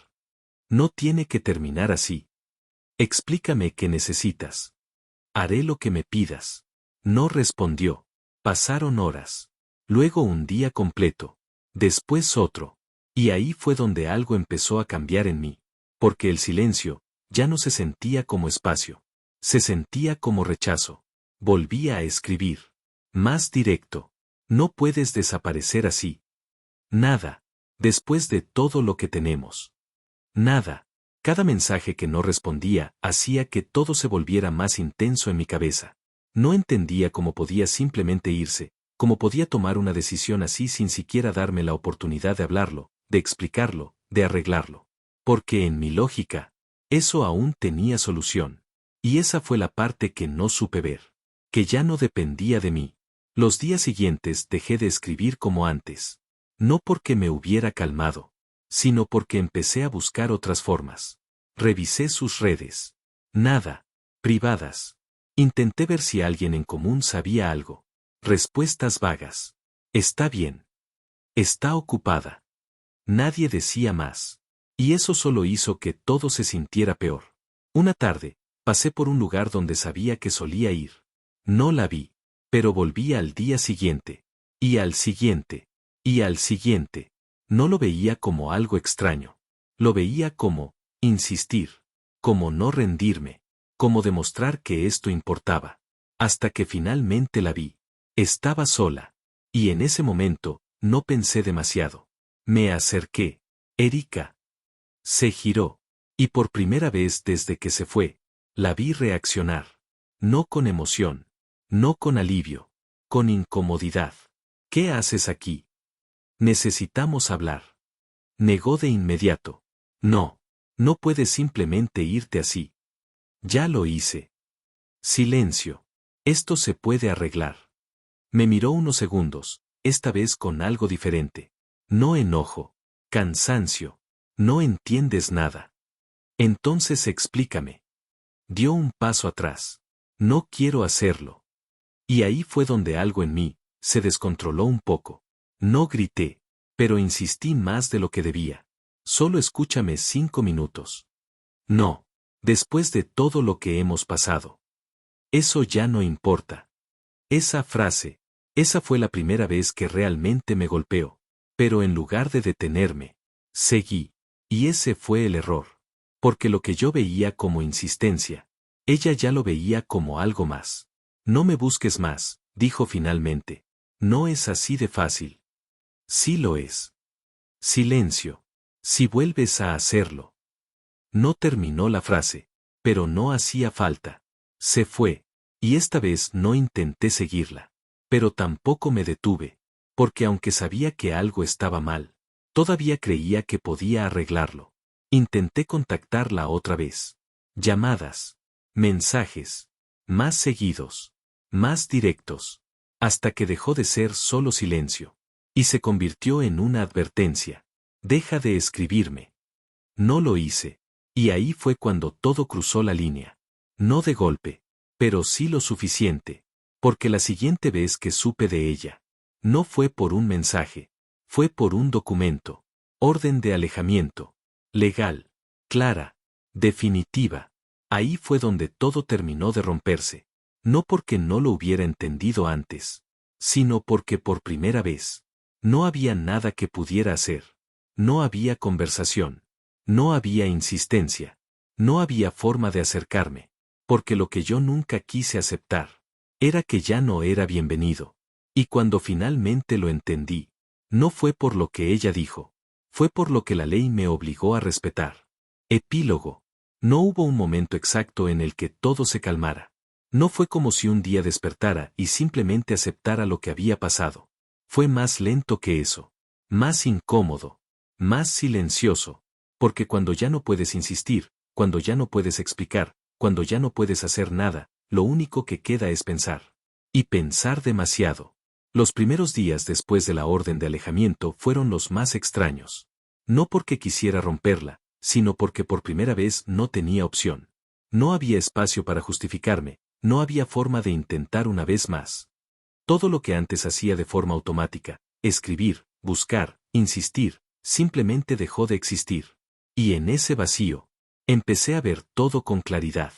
[SPEAKER 2] No tiene que terminar así. Explícame qué necesitas. Haré lo que me pidas. No respondió. Pasaron horas. Luego un día completo. Después otro. Y ahí fue donde algo empezó a cambiar en mí. Porque el silencio ya no se sentía como espacio. Se sentía como rechazo. Volví a escribir. Más directo. No puedes desaparecer así. Nada. Después de todo lo que tenemos. Nada. Cada mensaje que no respondía hacía que todo se volviera más intenso en mi cabeza. No entendía cómo podía simplemente irse, cómo podía tomar una decisión así sin siquiera darme la oportunidad de hablarlo, de explicarlo, de arreglarlo. Porque en mi lógica, eso aún tenía solución. Y esa fue la parte que no supe ver. Que ya no dependía de mí. Los días siguientes dejé de escribir como antes. No porque me hubiera calmado, sino porque empecé a buscar otras formas. Revisé sus redes. Nada. Privadas. Intenté ver si alguien en común sabía algo. Respuestas vagas. Está bien. Está ocupada. Nadie decía más. Y eso solo hizo que todo se sintiera peor. Una tarde, pasé por un lugar donde sabía que solía ir. No la vi. Pero volví al día siguiente. Y al siguiente. Y al siguiente. No lo veía como algo extraño. Lo veía como insistir, cómo no rendirme, cómo demostrar que esto importaba. Hasta que finalmente la vi. Estaba sola. Y en ese momento, no pensé demasiado. Me acerqué. Erika. Se giró. Y por primera vez desde que se fue, la vi reaccionar. No con emoción. No con alivio. Con incomodidad. ¿Qué haces aquí? Necesitamos hablar. Negó de inmediato. No. No puedes simplemente irte así. Ya lo hice. Silencio. Esto se puede arreglar. Me miró unos segundos, esta vez con algo diferente. No enojo. Cansancio. No entiendes nada. Entonces explícame. Dio un paso atrás. No quiero hacerlo. Y ahí fue donde algo en mí se descontroló un poco. No grité, pero insistí más de lo que debía. Solo escúchame 5 minutos. No. Después de todo lo que hemos pasado. Eso ya no importa. Esa frase, esa fue la primera vez que realmente me golpeó. Pero en lugar de detenerme, seguí. Y ese fue el error. Porque lo que yo veía como insistencia, ella ya lo veía como algo más. No me busques más, dijo finalmente. No es así de fácil. Sí lo es. Silencio. Si vuelves a hacerlo. No terminó la frase, pero no hacía falta. Se fue, y esta vez no intenté seguirla. Pero tampoco me detuve, porque aunque sabía que algo estaba mal, todavía creía que podía arreglarlo. Intenté contactarla otra vez. Llamadas, mensajes, más seguidos, más directos, hasta que dejó de ser solo silencio, y se convirtió en una advertencia. Deja de escribirme. No lo hice. Y ahí fue cuando todo cruzó la línea. No de golpe, pero sí lo suficiente. Porque la siguiente vez que supe de ella, no fue por un mensaje, fue por un documento. Orden de alejamiento. Legal. Clara. Definitiva. Ahí fue donde todo terminó de romperse. No porque no lo hubiera entendido antes, sino porque por primera vez, no había nada que pudiera hacer. No había conversación. No había insistencia. No había forma de acercarme. Porque lo que yo nunca quise aceptar, era que ya no era bienvenido. Y cuando finalmente lo entendí, no fue por lo que ella dijo, fue por lo que la ley me obligó a respetar. Epílogo. No hubo un momento exacto en el que todo se calmara. No fue como si un día despertara y simplemente aceptara lo que había pasado. Fue más lento que eso. Más incómodo. Más silencioso. Porque cuando ya no puedes insistir, cuando ya no puedes explicar, cuando ya no puedes hacer nada, lo único que queda es pensar. Y pensar demasiado. Los primeros días después de la orden de alejamiento fueron los más extraños. No porque quisiera romperla, sino porque por primera vez no tenía opción. No había espacio para justificarme, no había forma de intentar una vez más. Todo lo que antes hacía de forma automática, escribir, buscar, insistir, simplemente dejó de existir. Y en ese vacío, empecé a ver todo con claridad.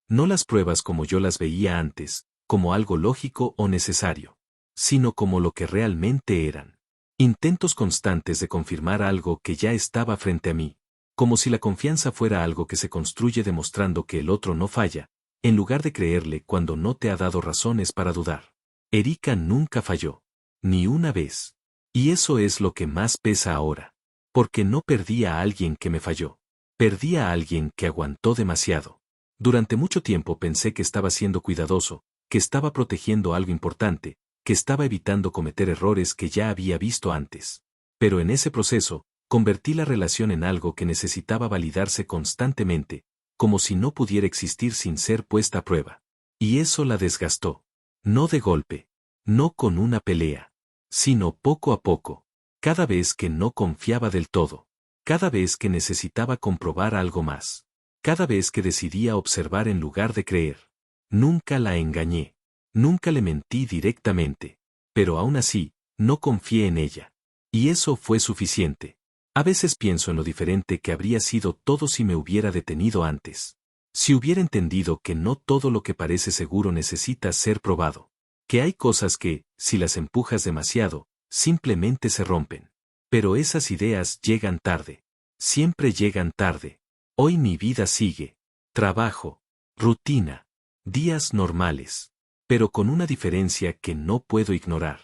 [SPEAKER 2] No las pruebas como yo las veía antes, como algo lógico o necesario, sino como lo que realmente eran. Intentos constantes de confirmar algo que ya estaba frente a mí, como si la confianza fuera algo que se construye demostrando que el otro no falla, en lugar de creerle cuando no te ha dado razones para dudar. Erika nunca falló, ni una vez. Y eso es lo que más pesa ahora. Porque no perdí a alguien que me falló. Perdí a alguien que aguantó demasiado. Durante mucho tiempo pensé que estaba siendo cuidadoso, que estaba protegiendo algo importante, que estaba evitando cometer errores que ya había visto antes. Pero en ese proceso, convertí la relación en algo que necesitaba validarse constantemente, como si no pudiera existir sin ser puesta a prueba. Y eso la desgastó. No de golpe, no con una pelea, sino poco a poco. Cada vez que no confiaba del todo. Cada vez que necesitaba comprobar algo más. Cada vez que decidía observar en lugar de creer. Nunca la engañé. Nunca le mentí directamente. Pero aún así, no confié en ella. Y eso fue suficiente. A veces pienso en lo diferente que habría sido todo si me hubiera detenido antes. Si hubiera entendido que no todo lo que parece seguro necesita ser probado. Que hay cosas que, si las empujas demasiado, simplemente se rompen. Pero esas ideas llegan tarde. Siempre llegan tarde. Hoy mi vida sigue. Trabajo, rutina, días normales. Pero con una diferencia que no puedo ignorar.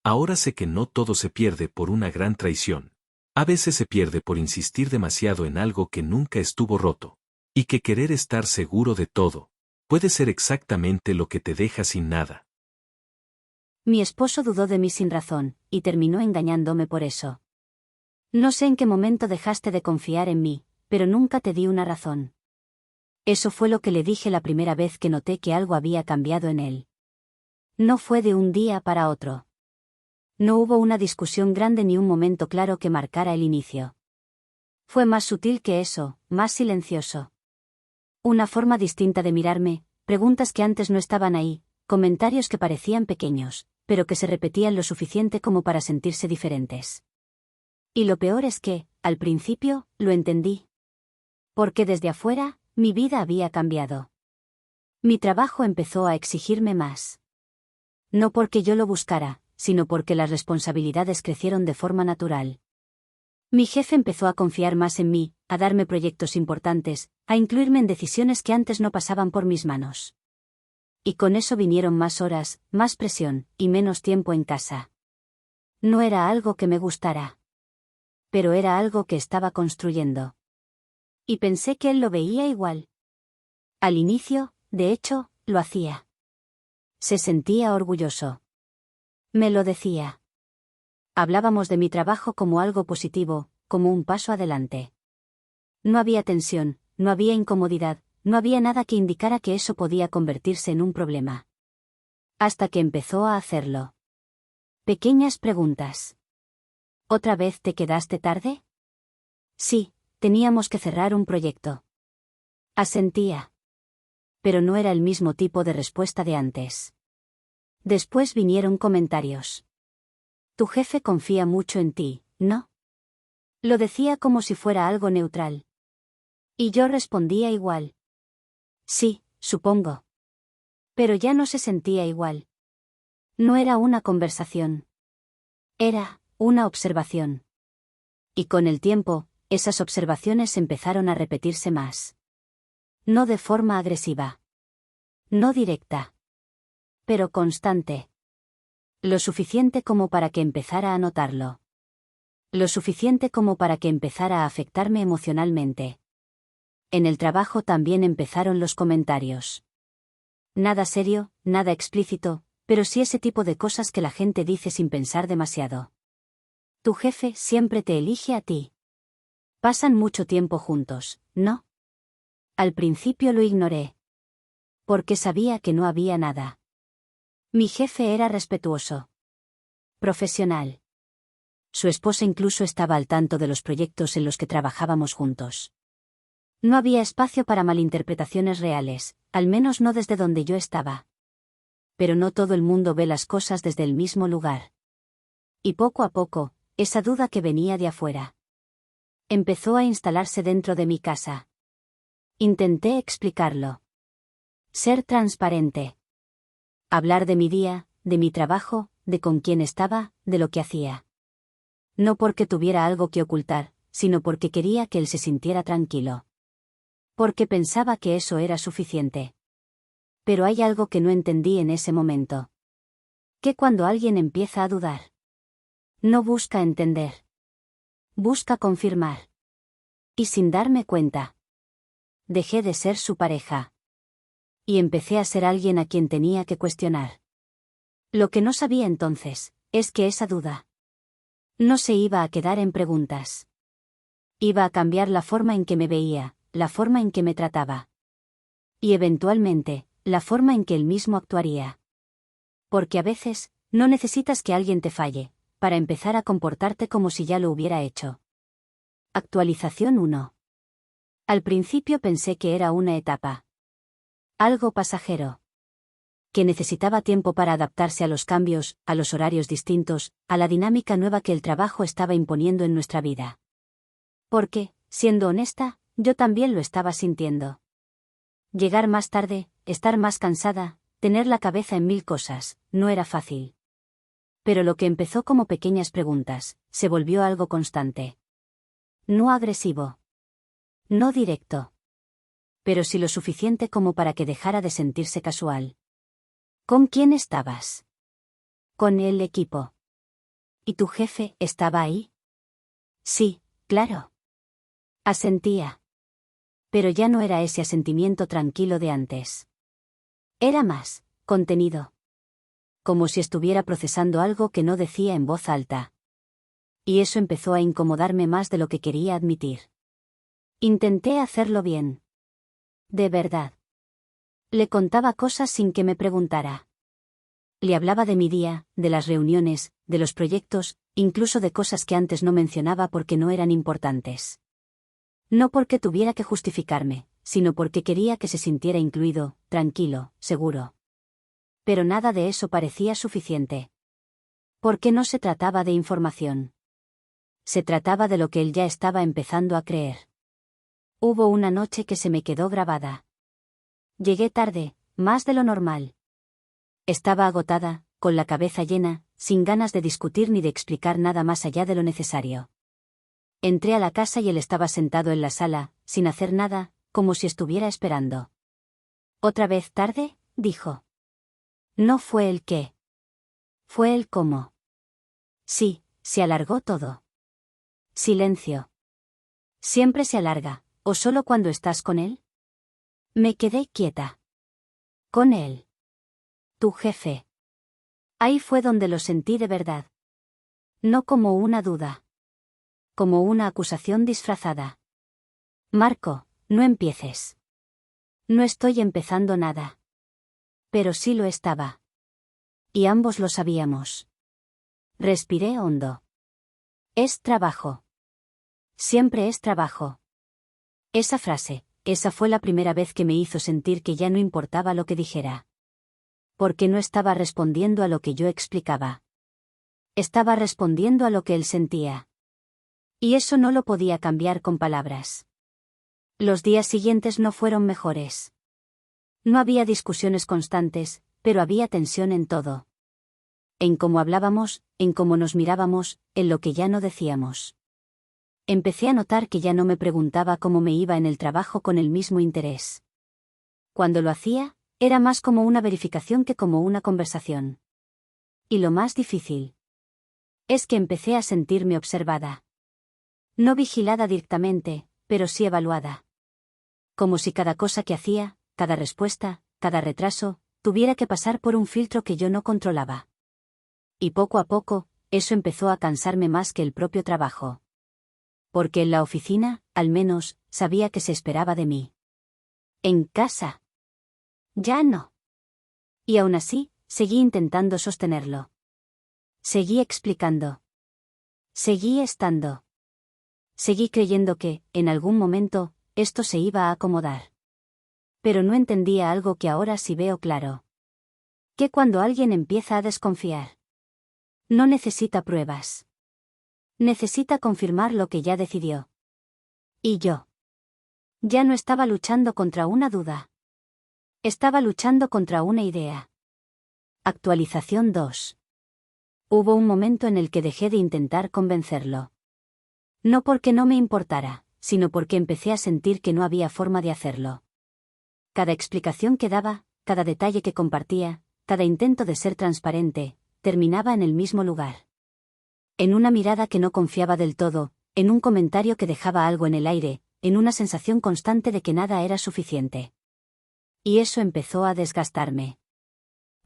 [SPEAKER 2] Ahora sé que no todo se pierde por una gran traición. A veces se pierde por insistir demasiado en algo que nunca estuvo roto. Y que querer estar seguro de todo puede ser exactamente lo que te deja sin nada.
[SPEAKER 1] Mi esposo dudó de mí sin razón, y terminó engañándome por eso. No sé en qué momento dejaste de confiar en mí, pero nunca te di una razón. Eso fue lo que le dije la primera vez que noté que algo había cambiado en él. No fue de un día para otro. No hubo una discusión grande ni un momento claro que marcara el inicio. Fue más sutil que eso, más silencioso. Una forma distinta de mirarme, preguntas que antes no estaban ahí, comentarios que parecían pequeños, pero que se repetían lo suficiente como para sentirse diferentes. Y lo peor es que, al principio, lo entendí. Porque desde afuera, mi vida había cambiado. Mi trabajo empezó a exigirme más. No porque yo lo buscara, sino porque las responsabilidades crecieron de forma natural. Mi jefe empezó a confiar más en mí, a darme proyectos importantes, a incluirme en decisiones que antes no pasaban por mis manos. Y con eso vinieron más horas, más presión, y menos tiempo en casa. No era algo que me gustara. Pero era algo que estaba construyendo. Y pensé que él lo veía igual. Al inicio, de hecho, lo hacía. Se sentía orgulloso. Me lo decía. Hablábamos de mi trabajo como algo positivo, como un paso adelante. No había tensión, no había incomodidad, no había nada que indicara que eso podía convertirse en un problema. Hasta que empezó a hacerlo. Pequeñas preguntas. ¿Otra vez te quedaste tarde? Sí, teníamos que cerrar un proyecto. Asentía. Pero no era el mismo tipo de respuesta de antes. Después vinieron comentarios. Tu jefe confía mucho en ti, ¿no? Lo decía como si fuera algo neutral. Y yo respondía igual. Sí, supongo. Pero ya no se sentía igual. No era una conversación. Era una observación. Y con el tiempo, esas observaciones empezaron a repetirse más. No de forma agresiva. No directa. Pero constante. Lo suficiente como para que empezara a notarlo. Lo suficiente como para que empezara a afectarme emocionalmente. En el trabajo también empezaron los comentarios. Nada serio, nada explícito, pero sí ese tipo de cosas que la gente dice sin pensar demasiado. Tu jefe siempre te elige a ti. Pasan mucho tiempo juntos, ¿no? Al principio lo ignoré. Porque sabía que no había nada. Mi jefe era respetuoso. Profesional. Su esposa incluso estaba al tanto de los proyectos en los que trabajábamos juntos. No había espacio para malinterpretaciones reales, al menos no desde donde yo estaba. Pero no todo el mundo ve las cosas desde el mismo lugar. Y poco a poco, esa duda que venía de afuera empezó a instalarse dentro de mi casa. Intenté explicarlo. Ser transparente. Hablar de mi día, de mi trabajo, de con quién estaba, de lo que hacía. No porque tuviera algo que ocultar, sino porque quería que él se sintiera tranquilo. Porque pensaba que eso era suficiente. Pero hay algo que no entendí en ese momento. Que cuando alguien empieza a dudar, no busca entender. Busca confirmar. Y sin darme cuenta, dejé de ser su pareja. Y empecé a ser alguien a quien tenía que cuestionar. Lo que no sabía entonces, es que esa duda no se iba a quedar en preguntas. Iba a cambiar la forma en que me veía, la forma en que me trataba. Y eventualmente, la forma en que él mismo actuaría. Porque a veces, no necesitas que alguien te falle, para empezar a comportarte como si ya lo hubiera hecho. Actualización 1. Al principio pensé que era una etapa. Algo pasajero. Que necesitaba tiempo para adaptarse a los cambios, a los horarios distintos, a la dinámica nueva que el trabajo estaba imponiendo en nuestra vida. Porque, siendo honesta, yo también lo estaba sintiendo. Llegar más tarde, estar más cansada, tener la cabeza en mil cosas, no era fácil. Pero lo que empezó como pequeñas preguntas, se volvió algo constante. No agresivo. No directo. Pero sí lo suficiente como para que dejara de sentirse casual. ¿Con quién estabas? Con el equipo. ¿Y tu jefe estaba ahí? Sí, claro. Asentía. Pero ya no era ese asentimiento tranquilo de antes. Era más, contenido. Como si estuviera procesando algo que no decía en voz alta. Y eso empezó a incomodarme más de lo que quería admitir. Intenté hacerlo bien. De verdad. Le contaba cosas sin que me preguntara. Le hablaba de mi día, de las reuniones, de los proyectos, incluso de cosas que antes no mencionaba porque no eran importantes. No porque tuviera que justificarme, sino porque quería que se sintiera incluido, tranquilo, seguro. Pero nada de eso parecía suficiente. Porque no se trataba de información. Se trataba de lo que él ya estaba empezando a creer. Hubo una noche que se me quedó grabada. Llegué tarde, más de lo normal. Estaba agotada, con la cabeza llena, sin ganas de discutir ni de explicar nada más allá de lo necesario. Entré a la casa y él estaba sentado en la sala, sin hacer nada, como si estuviera esperando. ¿Otra vez tarde?, dijo. No fue el qué. Fue el cómo. Sí, se alargó todo. Silencio. ¿Siempre se alarga, o solo cuando estás con él? Me quedé quieta. Con él. Tu jefe. Ahí fue donde lo sentí de verdad. No como una duda. Como una acusación disfrazada. Marco, no empieces. No estoy empezando nada. Pero sí lo estaba. Y ambos lo sabíamos. Respiré hondo. Es trabajo. Siempre es trabajo. Esa frase, esa fue la primera vez que me hizo sentir que ya no importaba lo que dijera. Porque no estaba respondiendo a lo que yo explicaba. Estaba respondiendo a lo que él sentía. Y eso no lo podía cambiar con palabras. Los días siguientes no fueron mejores. No había discusiones constantes, pero había tensión en todo. En cómo hablábamos, en cómo nos mirábamos, en lo que ya no decíamos. Empecé a notar que ya no me preguntaba cómo me iba en el trabajo con el mismo interés. Cuando lo hacía, era más como una verificación que como una conversación. Y lo más difícil es que empecé a sentirme observada. No vigilada directamente, pero sí evaluada. Como si cada cosa que hacía, cada respuesta, cada retraso, tuviera que pasar por un filtro que yo no controlaba. Y poco a poco, eso empezó a cansarme más que el propio trabajo. Porque en la oficina, al menos, sabía que se esperaba de mí. En casa. Ya no. Y aún así, seguí intentando sostenerlo. Seguí explicando. Seguí estando. Seguí creyendo que, en algún momento, esto se iba a acomodar. Pero no entendía algo que ahora sí veo claro. Que cuando alguien empieza a desconfiar, no necesita pruebas. Necesita confirmar lo que ya decidió. Y yo. Ya no estaba luchando contra una duda. Estaba luchando contra una idea. Actualización 2. Hubo un momento en el que dejé de intentar convencerlo. No porque no me importara, sino porque empecé a sentir que no había forma de hacerlo. Cada explicación que daba, cada detalle que compartía, cada intento de ser transparente, terminaba en el mismo lugar. En una mirada que no confiaba del todo, en un comentario que dejaba algo en el aire, en una sensación constante de que nada era suficiente. Y eso empezó a desgastarme.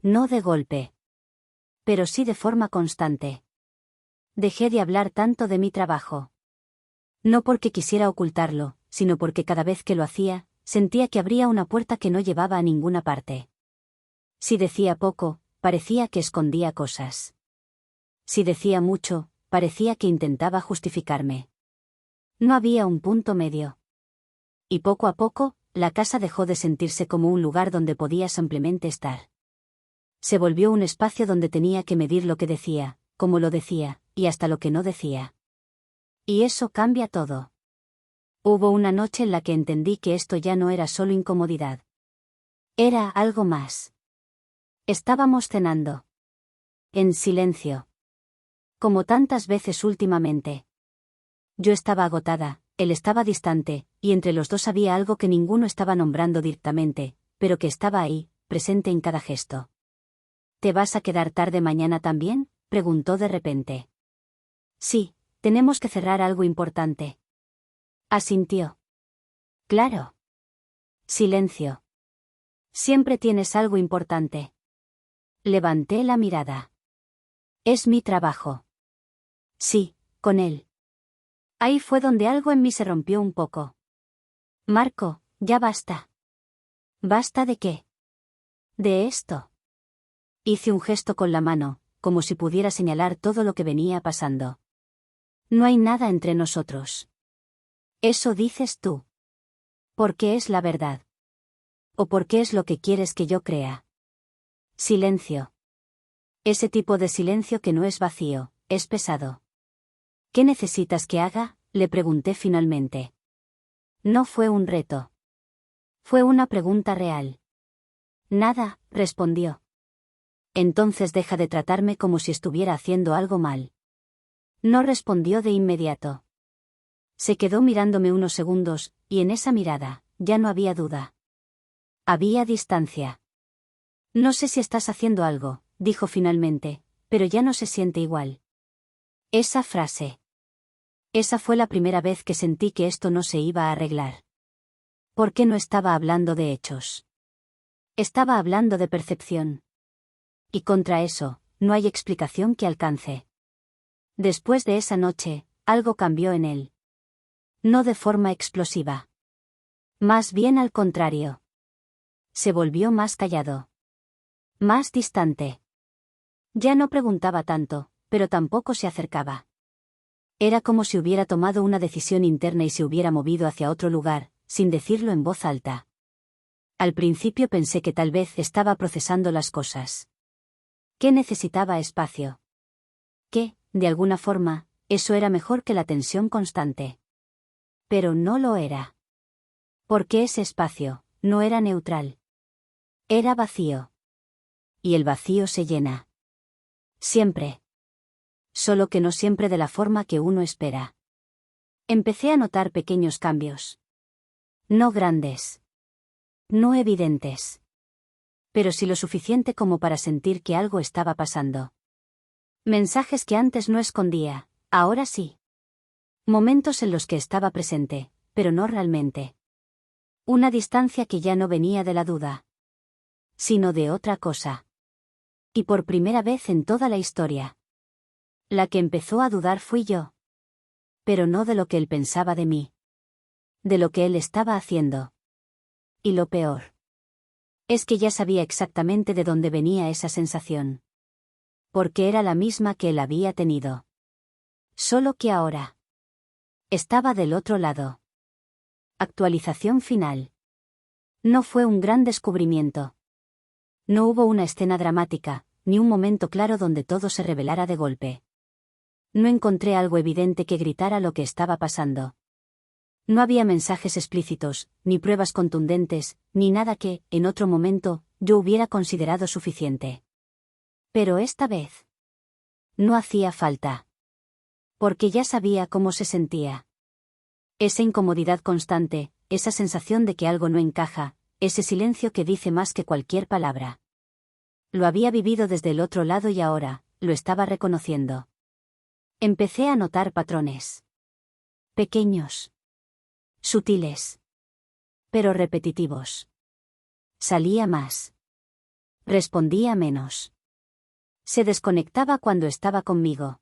[SPEAKER 1] No de golpe. Pero sí de forma constante. Dejé de hablar tanto de mi trabajo. No porque quisiera ocultarlo, sino porque cada vez que lo hacía, sentía que abría una puerta que no llevaba a ninguna parte. Si decía poco, parecía que escondía cosas. Si decía mucho, parecía que intentaba justificarme. No había un punto medio. Y poco a poco, la casa dejó de sentirse como un lugar donde podía simplemente estar. Se volvió un espacio donde tenía que medir lo que decía, cómo lo decía, y hasta lo que no decía. Y eso cambia todo. Hubo una noche en la que entendí que esto ya no era solo incomodidad. Era algo más. Estábamos cenando. En silencio. Como tantas veces últimamente. Yo estaba agotada, Él estaba distante, y entre los dos había algo que ninguno estaba nombrando directamente, pero que estaba ahí, presente en cada gesto. ¿Te vas a quedar tarde mañana también?, preguntó de repente. Sí, tenemos que cerrar algo importante. Asintió. Claro. Silencio. Siempre tienes algo importante. Levanté la mirada. Es mi trabajo. Sí, con él. Ahí fue donde algo en mí se rompió un poco. Marco, ya basta. ¿Basta de qué? De esto. Hice un gesto con la mano, como si pudiera señalar todo lo que venía pasando. No hay nada entre nosotros. Eso dices tú. ¿Por qué es la verdad? ¿O por qué es lo que quieres que yo crea? Silencio. Ese tipo de silencio que no es vacío, es pesado. ¿Qué necesitas que haga?, le pregunté finalmente. No fue un reto. Fue una pregunta real. Nada, respondió. Entonces deja de tratarme como si estuviera haciendo algo mal. No respondió de inmediato. Se quedó mirándome unos segundos, y en esa mirada, ya no había duda. Había distancia. No sé si estás haciendo algo, dijo finalmente, pero ya no se siente igual. Esa frase. Esa fue la primera vez que sentí que esto no se iba a arreglar. ¿Por qué no estaba hablando de hechos? Estaba hablando de percepción. Y contra eso, no hay explicación que alcance. Después de esa noche, algo cambió en él. No de forma explosiva. Más bien al contrario. Se volvió más callado. Más distante. Ya no preguntaba tanto, pero tampoco se acercaba. Era como si hubiera tomado una decisión interna y se hubiera movido hacia otro lugar, sin decirlo en voz alta. Al principio pensé que tal vez estaba procesando las cosas. Que necesitaba espacio. Que, de alguna forma, eso era mejor que la tensión constante. Pero no lo era. Porque ese espacio, no era neutral. Era vacío. Y el vacío se llena. Siempre. Solo que no siempre de la forma que uno espera. Empecé a notar pequeños cambios. No grandes. No evidentes. Pero sí lo suficiente como para sentir que algo estaba pasando. Mensajes que antes no escondía, ahora sí. Momentos en los que estaba presente, pero no realmente. Una distancia que ya no venía de la duda. Sino de otra cosa. Y por primera vez en toda la historia. La que empezó a dudar fui yo. Pero no de lo que él pensaba de mí. De lo que él estaba haciendo. Y lo peor. Es que ya sabía exactamente de dónde venía esa sensación. Porque era la misma que él había tenido. Solo que ahora. Estaba del otro lado. Actualización final. No fue un gran descubrimiento. No hubo una escena dramática, ni un momento claro donde todo se revelara de golpe. No encontré algo evidente que gritara lo que estaba pasando. No había mensajes explícitos, ni pruebas contundentes, ni nada que, en otro momento, yo hubiera considerado suficiente. Pero esta vez. No hacía falta. Porque ya sabía cómo se sentía. Esa incomodidad constante, esa sensación de que algo no encaja, ese silencio que dice más que cualquier palabra. Lo había vivido desde el otro lado y ahora, lo estaba reconociendo. Empecé a notar patrones. Pequeños. Sutiles. Pero repetitivos. Salía más. Respondía menos. Se desconectaba cuando estaba conmigo.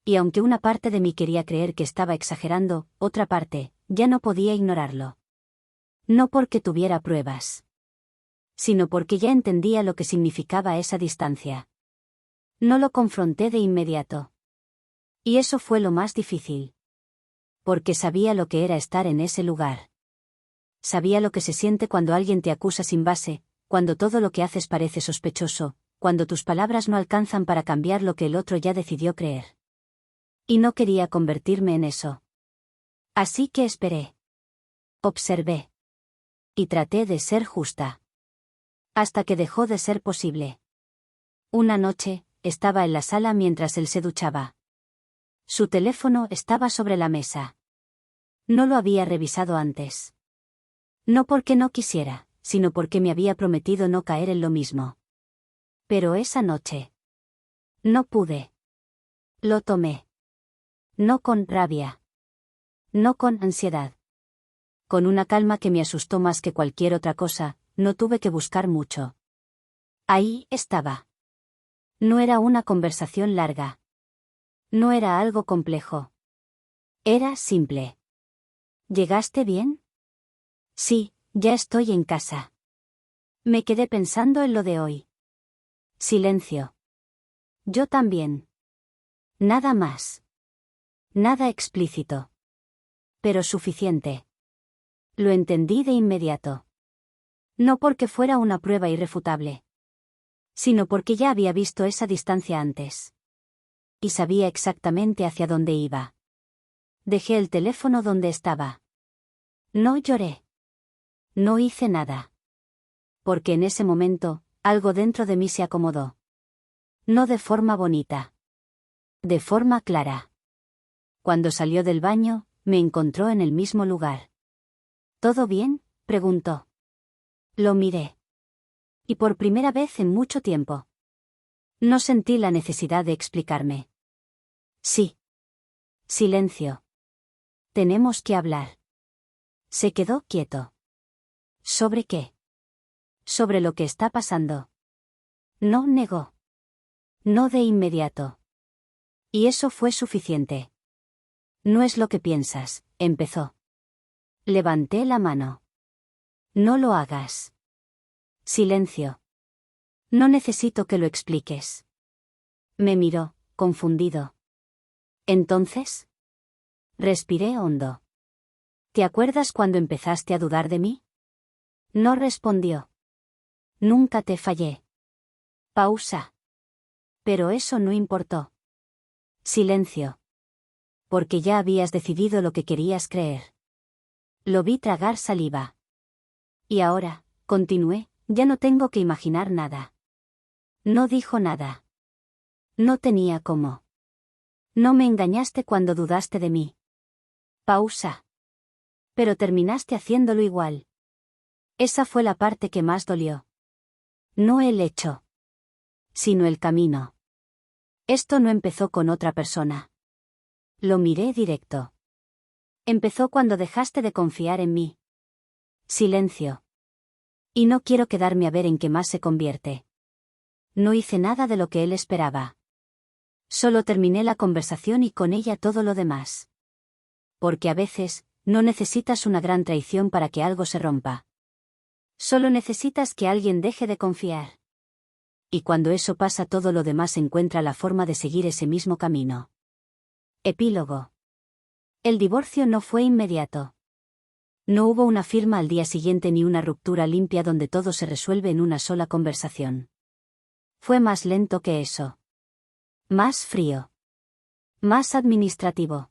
[SPEAKER 1] Y aunque una parte de mí quería creer que estaba exagerando, otra parte, ya no podía ignorarlo. No porque tuviera pruebas. Sino porque ya entendía lo que significaba esa distancia. No lo confronté de inmediato. Y eso fue lo más difícil. Porque sabía lo que era estar en ese lugar. Sabía lo que se siente cuando alguien te acusa sin base, cuando todo lo que haces parece sospechoso, cuando tus palabras no alcanzan para cambiar lo que el otro ya decidió creer. Y no quería convertirme en eso. Así que esperé. Observé. Y traté de ser justa. Hasta que dejó de ser posible. Una noche, estaba en la sala mientras él se duchaba. Su teléfono estaba sobre la mesa. No lo había revisado antes. No porque no quisiera, sino porque me había prometido no caer en lo mismo. Pero esa noche. No pude. Lo tomé. No con rabia. No con ansiedad. Con una calma que me asustó más que cualquier otra cosa, no tuve que buscar mucho. Ahí estaba. No era una conversación larga. No era algo complejo. Era simple. ¿Llegaste bien? Sí, ya estoy en casa. Me quedé pensando en lo de hoy. Silencio. Yo también. Nada más. Nada explícito. Pero suficiente. Lo entendí de inmediato. No porque fuera una prueba irrefutable, sino porque ya había visto esa distancia antes. Y sabía exactamente hacia dónde iba. Dejé el teléfono donde estaba. No lloré. No hice nada. Porque en ese momento, algo dentro de mí se acomodó. No de forma bonita. De forma clara. Cuando salió del baño, me encontró en el mismo lugar. ¿Todo bien?, preguntó. Lo miré. Y por primera vez en mucho tiempo. No sentí la necesidad de explicarme. Sí. Silencio. Tenemos que hablar. Se quedó quieto. ¿Sobre qué? Sobre lo que está pasando. No negó. No de inmediato. Y eso fue suficiente. No es lo que piensas, empezó. Levanté la mano. No lo hagas. Silencio. No necesito que lo expliques. Me miró, confundido. ¿Entonces? Respiré hondo. ¿Te acuerdas cuando empezaste a dudar de mí? No respondió. Nunca te fallé. Pausa. Pero eso no importó. Silencio. Porque ya habías decidido lo que querías creer. Lo vi tragar saliva. Y ahora, continué, ya no tengo que imaginar nada. No dijo nada. No tenía cómo. No me engañaste cuando dudaste de mí. Pausa. Pero terminaste haciéndolo igual. Esa fue la parte que más dolió. No el hecho, sino el camino. Esto no empezó con otra persona. Lo miré directo. Empezó cuando dejaste de confiar en mí. Silencio. Y no quiero quedarme a ver en qué más se convierte. No hice nada de lo que él esperaba. Solo terminé la conversación y con ella todo lo demás. Porque a veces, no necesitas una gran traición para que algo se rompa. Solo necesitas que alguien deje de confiar. Y cuando eso pasa, todo lo demás encuentra la forma de seguir ese mismo camino. Epílogo. El divorcio no fue inmediato. No hubo una firma al día siguiente ni una ruptura limpia donde todo se resuelve en una sola conversación. Fue más lento que eso. Más frío. Más administrativo.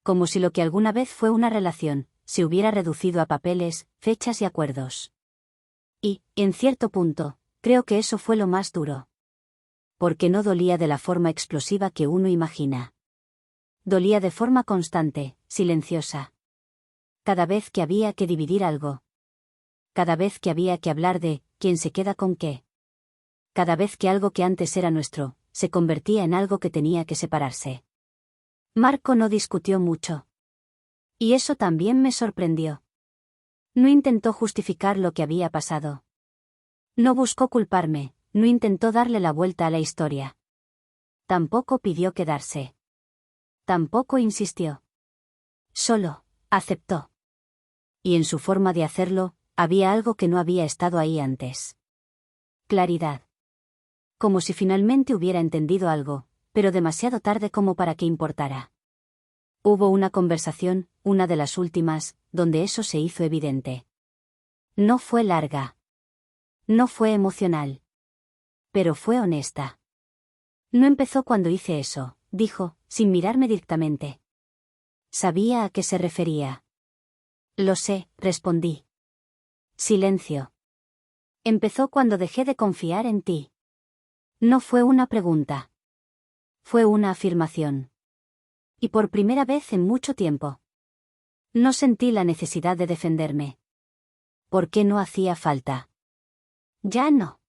[SPEAKER 1] Como si lo que alguna vez fue una relación, se hubiera reducido a papeles, fechas y acuerdos. Y, en cierto punto, creo que eso fue lo más duro. Porque no dolía de la forma explosiva que uno imagina. Dolía de forma constante, silenciosa. Cada vez que había que dividir algo. Cada vez que había que hablar de quién se queda con qué. Cada vez que algo que antes era nuestro, se convertía en algo que tenía que separarse. Marco no discutió mucho. Y eso también me sorprendió. No intentó justificar lo que había pasado. No buscó culparme, no intentó darle la vuelta a la historia. Tampoco pidió quedarse. Tampoco insistió. Solo, aceptó. Y en su forma de hacerlo, había algo que no había estado ahí antes. Claridad. Como si finalmente hubiera entendido algo, pero demasiado tarde como para que importara. Hubo una conversación, una de las últimas, donde eso se hizo evidente. No fue larga. No fue emocional. Pero fue honesta. No empezó cuando hice eso, dijo, sin mirarme directamente. Sabía a qué se refería. Lo sé, respondí. Silencio. Empezó cuando dejé de confiar en ti. No fue una pregunta. Fue una afirmación. Y por primera vez en mucho tiempo. No sentí la necesidad de defenderme. ¿Por qué no hacía falta? Ya no.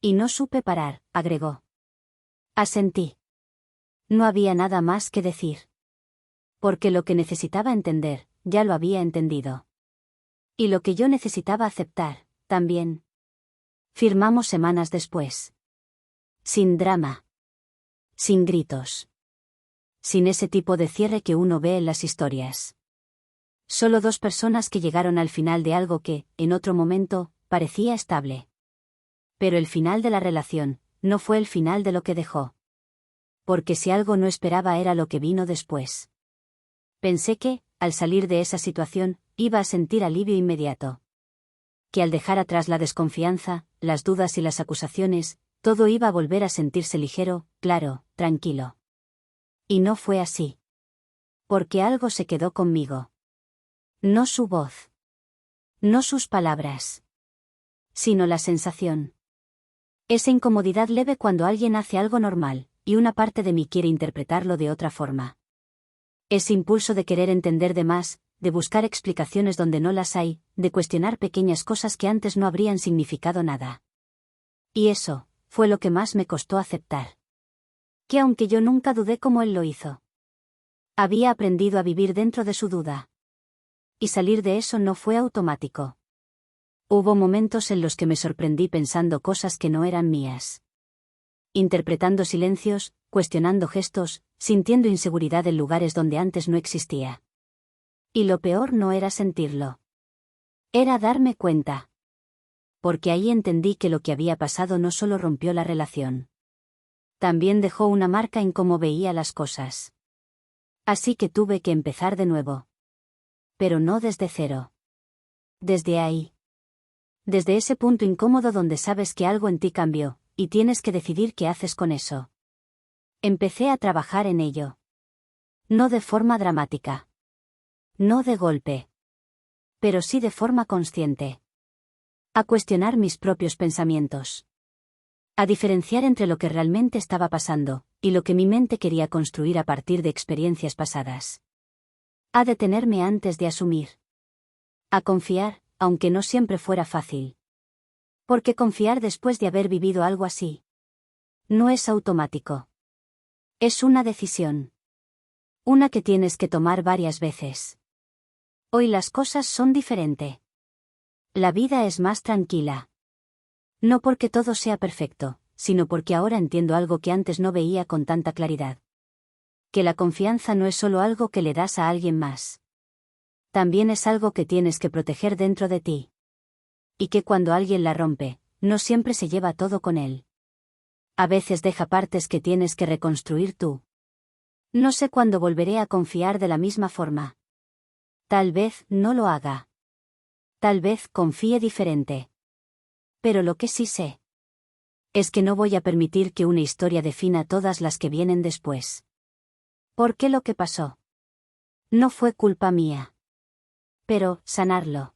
[SPEAKER 1] Y no supe parar, agregó. Asentí. No había nada más que decir. Porque lo que necesitaba entender, ya lo había entendido. Y lo que yo necesitaba aceptar, también. Firmamos semanas después. Sin drama. Sin gritos. Sin ese tipo de cierre que uno ve en las historias. Solo dos personas que llegaron al final de algo que, en otro momento, parecía estable. Pero el final de la relación, no fue el final de lo que dejó. Porque si algo no esperaba era lo que vino después. Pensé que, al salir de esa situación, iba a sentir alivio inmediato. Que al dejar atrás la desconfianza, las dudas y las acusaciones, todo iba a volver a sentirse ligero, claro, tranquilo. Y no fue así. Porque algo se quedó conmigo. No su voz. No sus palabras. Sino la sensación. Esa incomodidad leve cuando alguien hace algo normal, y una parte de mí quiere interpretarlo de otra forma. Ese impulso de querer entender de más, de buscar explicaciones donde no las hay, de cuestionar pequeñas cosas que antes no habrían significado nada. Y eso, fue lo que más me costó aceptar. Que aunque yo nunca dudé como él lo hizo. Había aprendido a vivir dentro de su duda. Y salir de eso no fue automático. Hubo momentos en los que me sorprendí pensando cosas que no eran mías. Interpretando silencios, cuestionando gestos, sintiendo inseguridad en lugares donde antes no existía. Y lo peor no era sentirlo. Era darme cuenta. Porque ahí entendí que lo que había pasado no solo rompió la relación. También dejó una marca en cómo veía las cosas. Así que tuve que empezar de nuevo. Pero no desde cero. Desde ahí. Desde ese punto incómodo donde sabes que algo en ti cambió, y tienes que decidir qué haces con eso. Empecé a trabajar en ello. No de forma dramática. No de golpe. Pero sí de forma consciente. A cuestionar mis propios pensamientos. A diferenciar entre lo que realmente estaba pasando, y lo que mi mente quería construir a partir de experiencias pasadas. A detenerme antes de asumir. A confiar, aunque no siempre fuera fácil. Porque confiar después de haber vivido algo así. No es automático. Es una decisión. Una que tienes que tomar varias veces. Hoy las cosas son diferentes. La vida es más tranquila. No porque todo sea perfecto, sino porque ahora entiendo algo que antes no veía con tanta claridad. Que la confianza no es solo algo que le das a alguien más. También es algo que tienes que proteger dentro de ti. Y que cuando alguien la rompe, no siempre se lleva todo con él. A veces deja partes que tienes que reconstruir tú. No sé cuándo volveré a confiar de la misma forma. Tal vez no lo haga. Tal vez confíe diferente. Pero lo que sí sé es que no voy a permitir que una historia defina todas las que vienen después. Porque lo que pasó no fue culpa mía. Pero, sanarlo.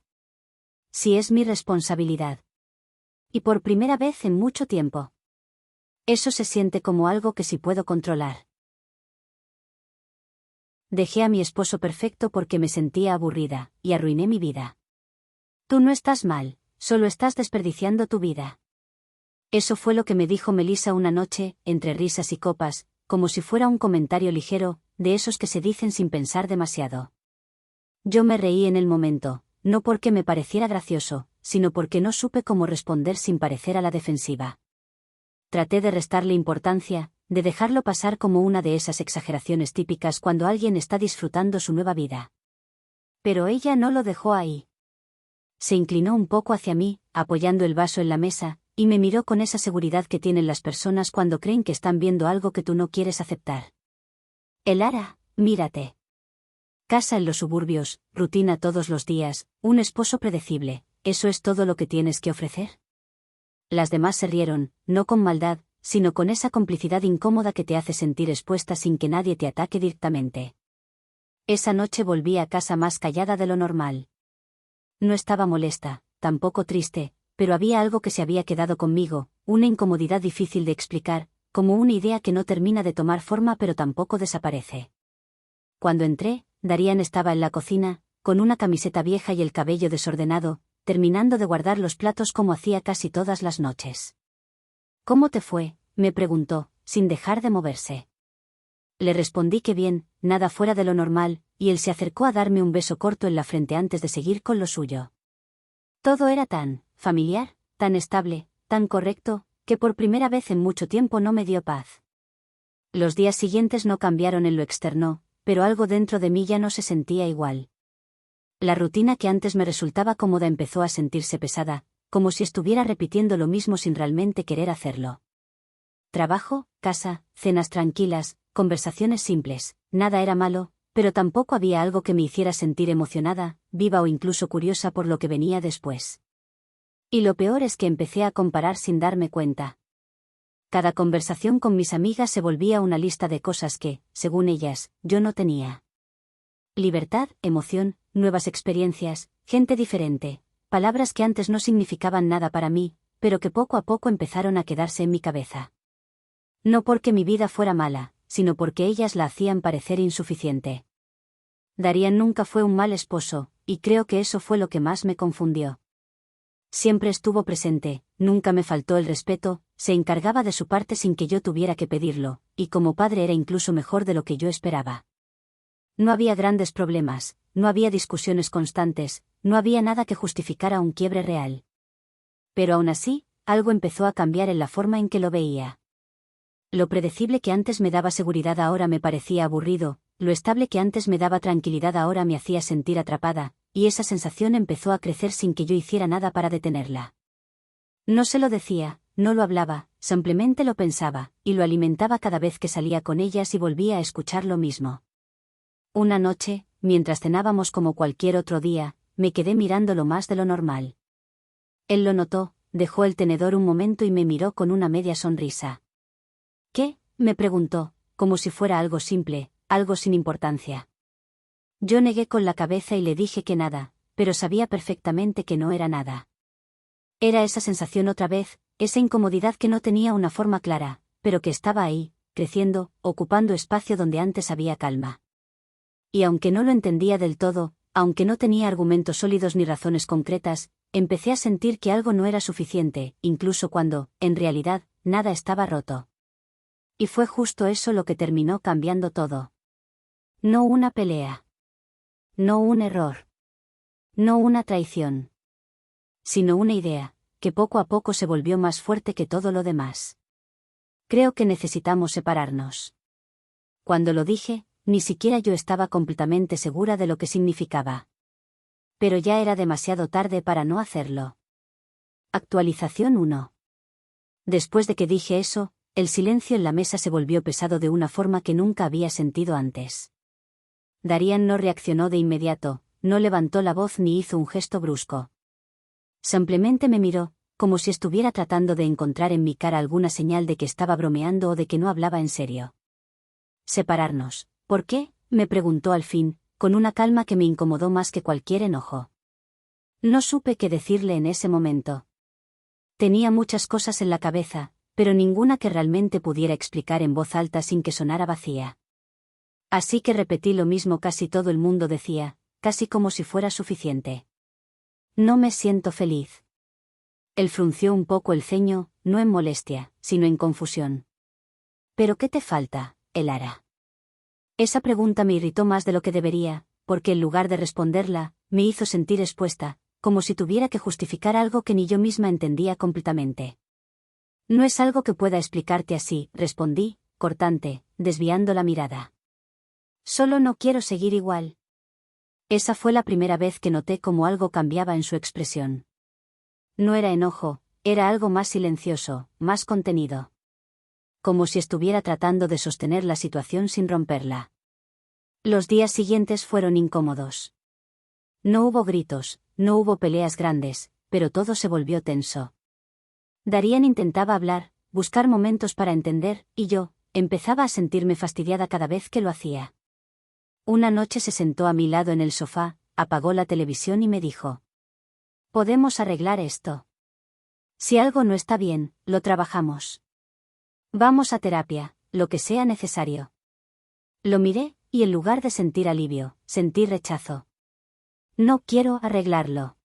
[SPEAKER 1] Sí es mi responsabilidad. Y por primera vez en mucho tiempo. Eso se siente como algo que sí puedo controlar. Dejé a mi esposo perfecto porque me sentía aburrida, y arruiné mi vida. Tú no estás mal, solo estás desperdiciando tu vida. Eso fue lo que me dijo Melissa una noche, entre risas y copas, como si fuera un comentario ligero, de esos que se dicen sin pensar demasiado. Yo me reí en el momento, no porque me pareciera gracioso, sino porque no supe cómo responder sin parecer a la defensiva. Traté de restarle importancia, de dejarlo pasar como una de esas exageraciones típicas cuando alguien está disfrutando su nueva vida. Pero ella no lo dejó ahí. Se inclinó un poco hacia mí, apoyando el vaso en la mesa, y me miró con esa seguridad que tienen las personas cuando creen que están viendo algo que tú no quieres aceptar. Elara, mírate. Casa en los suburbios, rutina todos los días, un esposo predecible, ¿eso es todo lo que tienes que ofrecer? Las demás se rieron, no con maldad, sino con esa complicidad incómoda que te hace sentir expuesta sin que nadie te ataque directamente. Esa noche volví a casa más callada de lo normal. No estaba molesta, tampoco triste, pero había algo que se había quedado conmigo, una incomodidad difícil de explicar, como una idea que no termina de tomar forma pero tampoco desaparece. Cuando entré, Darian estaba en la cocina, con una camiseta vieja y el cabello desordenado, terminando de guardar los platos como hacía casi todas las noches. «¿Cómo te fue?», me preguntó, sin dejar de moverse. Le respondí que bien, nada fuera de lo normal, y él se acercó a darme un beso corto en la frente antes de seguir con lo suyo. Todo era tan familiar, tan estable, tan correcto, que por primera vez en mucho tiempo no me dio paz. Los días siguientes no cambiaron en lo externo, pero algo dentro de mí ya no se sentía igual. La rutina que antes me resultaba cómoda empezó a sentirse pesada, como si estuviera repitiendo lo mismo sin realmente querer hacerlo. Trabajo, casa, cenas tranquilas, conversaciones simples, nada era malo, pero tampoco había algo que me hiciera sentir emocionada, viva o incluso curiosa por lo que venía después. Y lo peor es que empecé a comparar sin darme cuenta. Cada conversación con mis amigas se volvía una lista de cosas que, según ellas, yo no tenía. Libertad, emoción, nuevas experiencias, gente diferente, palabras que antes no significaban nada para mí, pero que poco a poco empezaron a quedarse en mi cabeza. No porque mi vida fuera mala, sino porque ellas la hacían parecer insuficiente. Darian nunca fue un mal esposo, y creo que eso fue lo que más me confundió. Siempre estuvo presente, nunca me faltó el respeto, se encargaba de su parte sin que yo tuviera que pedirlo, y como padre era incluso mejor de lo que yo esperaba. No había grandes problemas, no había discusiones constantes, no había nada que justificara un quiebre real. Pero aún así, algo empezó a cambiar en la forma en que lo veía. Lo predecible que antes me daba seguridad ahora me parecía aburrido, lo estable que antes me daba tranquilidad ahora me hacía sentir atrapada, y esa sensación empezó a crecer sin que yo hiciera nada para detenerla. No se lo decía, no lo hablaba, simplemente lo pensaba, y lo alimentaba cada vez que salía con ellas y volvía a escuchar lo mismo. Una noche, mientras cenábamos como cualquier otro día, me quedé mirándolo más de lo normal. Él lo notó, dejó el tenedor un momento y me miró con una media sonrisa. «¿Qué?», me preguntó, como si fuera algo simple, algo sin importancia. Yo negué con la cabeza y le dije que nada, pero sabía perfectamente que no era nada. Era esa sensación otra vez, esa incomodidad que no tenía una forma clara, pero que estaba ahí, creciendo, ocupando espacio donde antes había calma. Y aunque no lo entendía del todo, aunque no tenía argumentos sólidos ni razones concretas, empecé a sentir que algo no era suficiente, incluso cuando, en realidad, nada estaba roto. Y fue justo eso lo que terminó cambiando todo. No una pelea. No un error. No una traición. Sino una idea, que poco a poco se volvió más fuerte que todo lo demás. Creo que necesitamos separarnos. Cuando lo dije, ni siquiera yo estaba completamente segura de lo que significaba. Pero ya era demasiado tarde para no hacerlo. Actualización 1. Después de que dije eso, el silencio en la mesa se volvió pesado de una forma que nunca había sentido antes. Darian no reaccionó de inmediato, no levantó la voz ni hizo un gesto brusco. Simplemente me miró, como si estuviera tratando de encontrar en mi cara alguna señal de que estaba bromeando o de que no hablaba en serio. «Separarnos, ¿por qué?», me preguntó al fin, con una calma que me incomodó más que cualquier enojo. No supe qué decirle en ese momento. Tenía muchas cosas en la cabeza, pero ninguna que realmente pudiera explicar en voz alta sin que sonara vacía. Así que repetí lo mismo casi todo el mundo decía, casi como si fuera suficiente. «No me siento feliz». Él frunció un poco el ceño, no en molestia, sino en confusión. «¿Pero qué te falta, Elara?». Esa pregunta me irritó más de lo que debería, porque en lugar de responderla, me hizo sentir expuesta, como si tuviera que justificar algo que ni yo misma entendía completamente. «No es algo que pueda explicarte así», respondí, cortante, desviando la mirada. «Solo no quiero seguir igual». Esa fue la primera vez que noté cómo algo cambiaba en su expresión. No era enojo, era algo más silencioso, más contenido. Como si estuviera tratando de sostener la situación sin romperla. Los días siguientes fueron incómodos. No hubo gritos, no hubo peleas grandes, pero todo se volvió tenso. Darian intentaba hablar, buscar momentos para entender, y yo, empezaba a sentirme fastidiada cada vez que lo hacía. Una noche se sentó a mi lado en el sofá, apagó la televisión y me dijo: «Podemos arreglar esto. Si algo no está bien, lo trabajamos. Vamos a terapia, lo que sea necesario». Lo miré, y en lugar de sentir alivio, sentí rechazo. No quiero arreglarlo.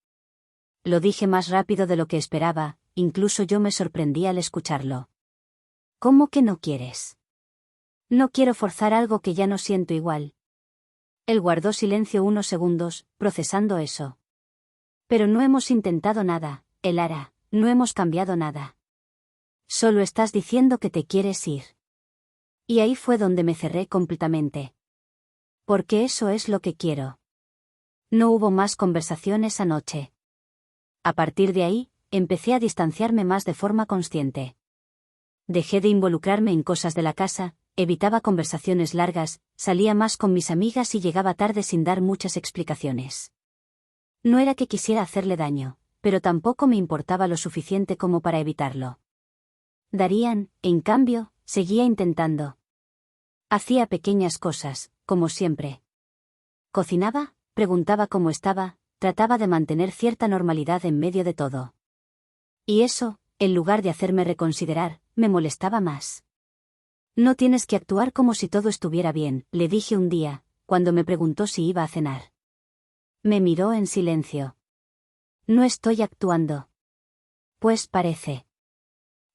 [SPEAKER 1] Lo dije más rápido de lo que esperaba, incluso yo me sorprendí al escucharlo. ¿Cómo que no quieres? No quiero forzar algo que ya no siento igual. Él guardó silencio unos segundos, procesando eso. Pero no hemos intentado nada, Elara, no hemos cambiado nada. Solo estás diciendo que te quieres ir. Y ahí fue donde me cerré completamente. Porque eso es lo que quiero. No hubo más conversación esa noche. A partir de ahí, empecé a distanciarme más de forma consciente. Dejé de involucrarme en cosas de la casa, evitaba conversaciones largas, salía más con mis amigas y llegaba tarde sin dar muchas explicaciones. No era que quisiera hacerle daño, pero tampoco me importaba lo suficiente como para evitarlo. Darian, en cambio, seguía intentando. Hacía pequeñas cosas, como siempre. Cocinaba, preguntaba cómo estaba, trataba de mantener cierta normalidad en medio de todo. Y eso, en lugar de hacerme reconsiderar, me molestaba más. No tienes que actuar como si todo estuviera bien, le dije un día, cuando me preguntó si iba a cenar. Me miró en silencio. No estoy actuando. Pues parece.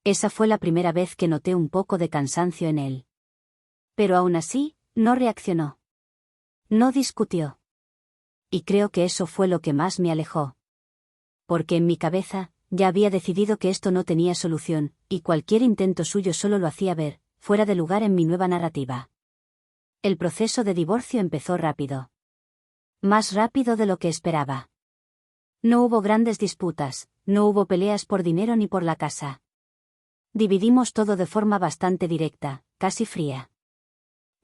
[SPEAKER 1] Esa fue la primera vez que noté un poco de cansancio en él. Pero aún así, no reaccionó. No discutió. Y creo que eso fue lo que más me alejó. Porque en mi cabeza, ya había decidido que esto no tenía solución, y cualquier intento suyo solo lo hacía ver, fuera de lugar en mi nueva narrativa. El proceso de divorcio empezó rápido. Más rápido de lo que esperaba. No hubo grandes disputas, no hubo peleas por dinero ni por la casa. Dividimos todo de forma bastante directa, casi fría.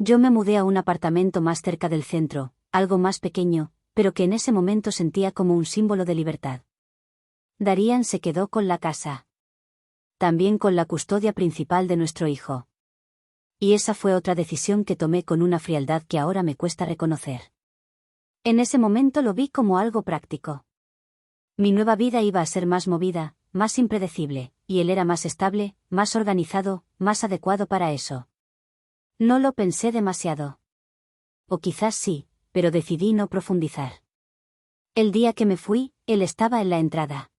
[SPEAKER 1] Yo me mudé a un apartamento más cerca del centro, algo más pequeño, pero que en ese momento sentía como un símbolo de libertad. Darian se quedó con la casa. También con la custodia principal de nuestro hijo. Y esa fue otra decisión que tomé con una frialdad que ahora me cuesta reconocer. En ese momento lo vi como algo práctico. Mi nueva vida iba a ser más movida, más impredecible, y él era más estable, más organizado, más adecuado para eso. No lo pensé demasiado. O quizás sí, pero decidí no profundizar. El día que me fui, él estaba en la entrada.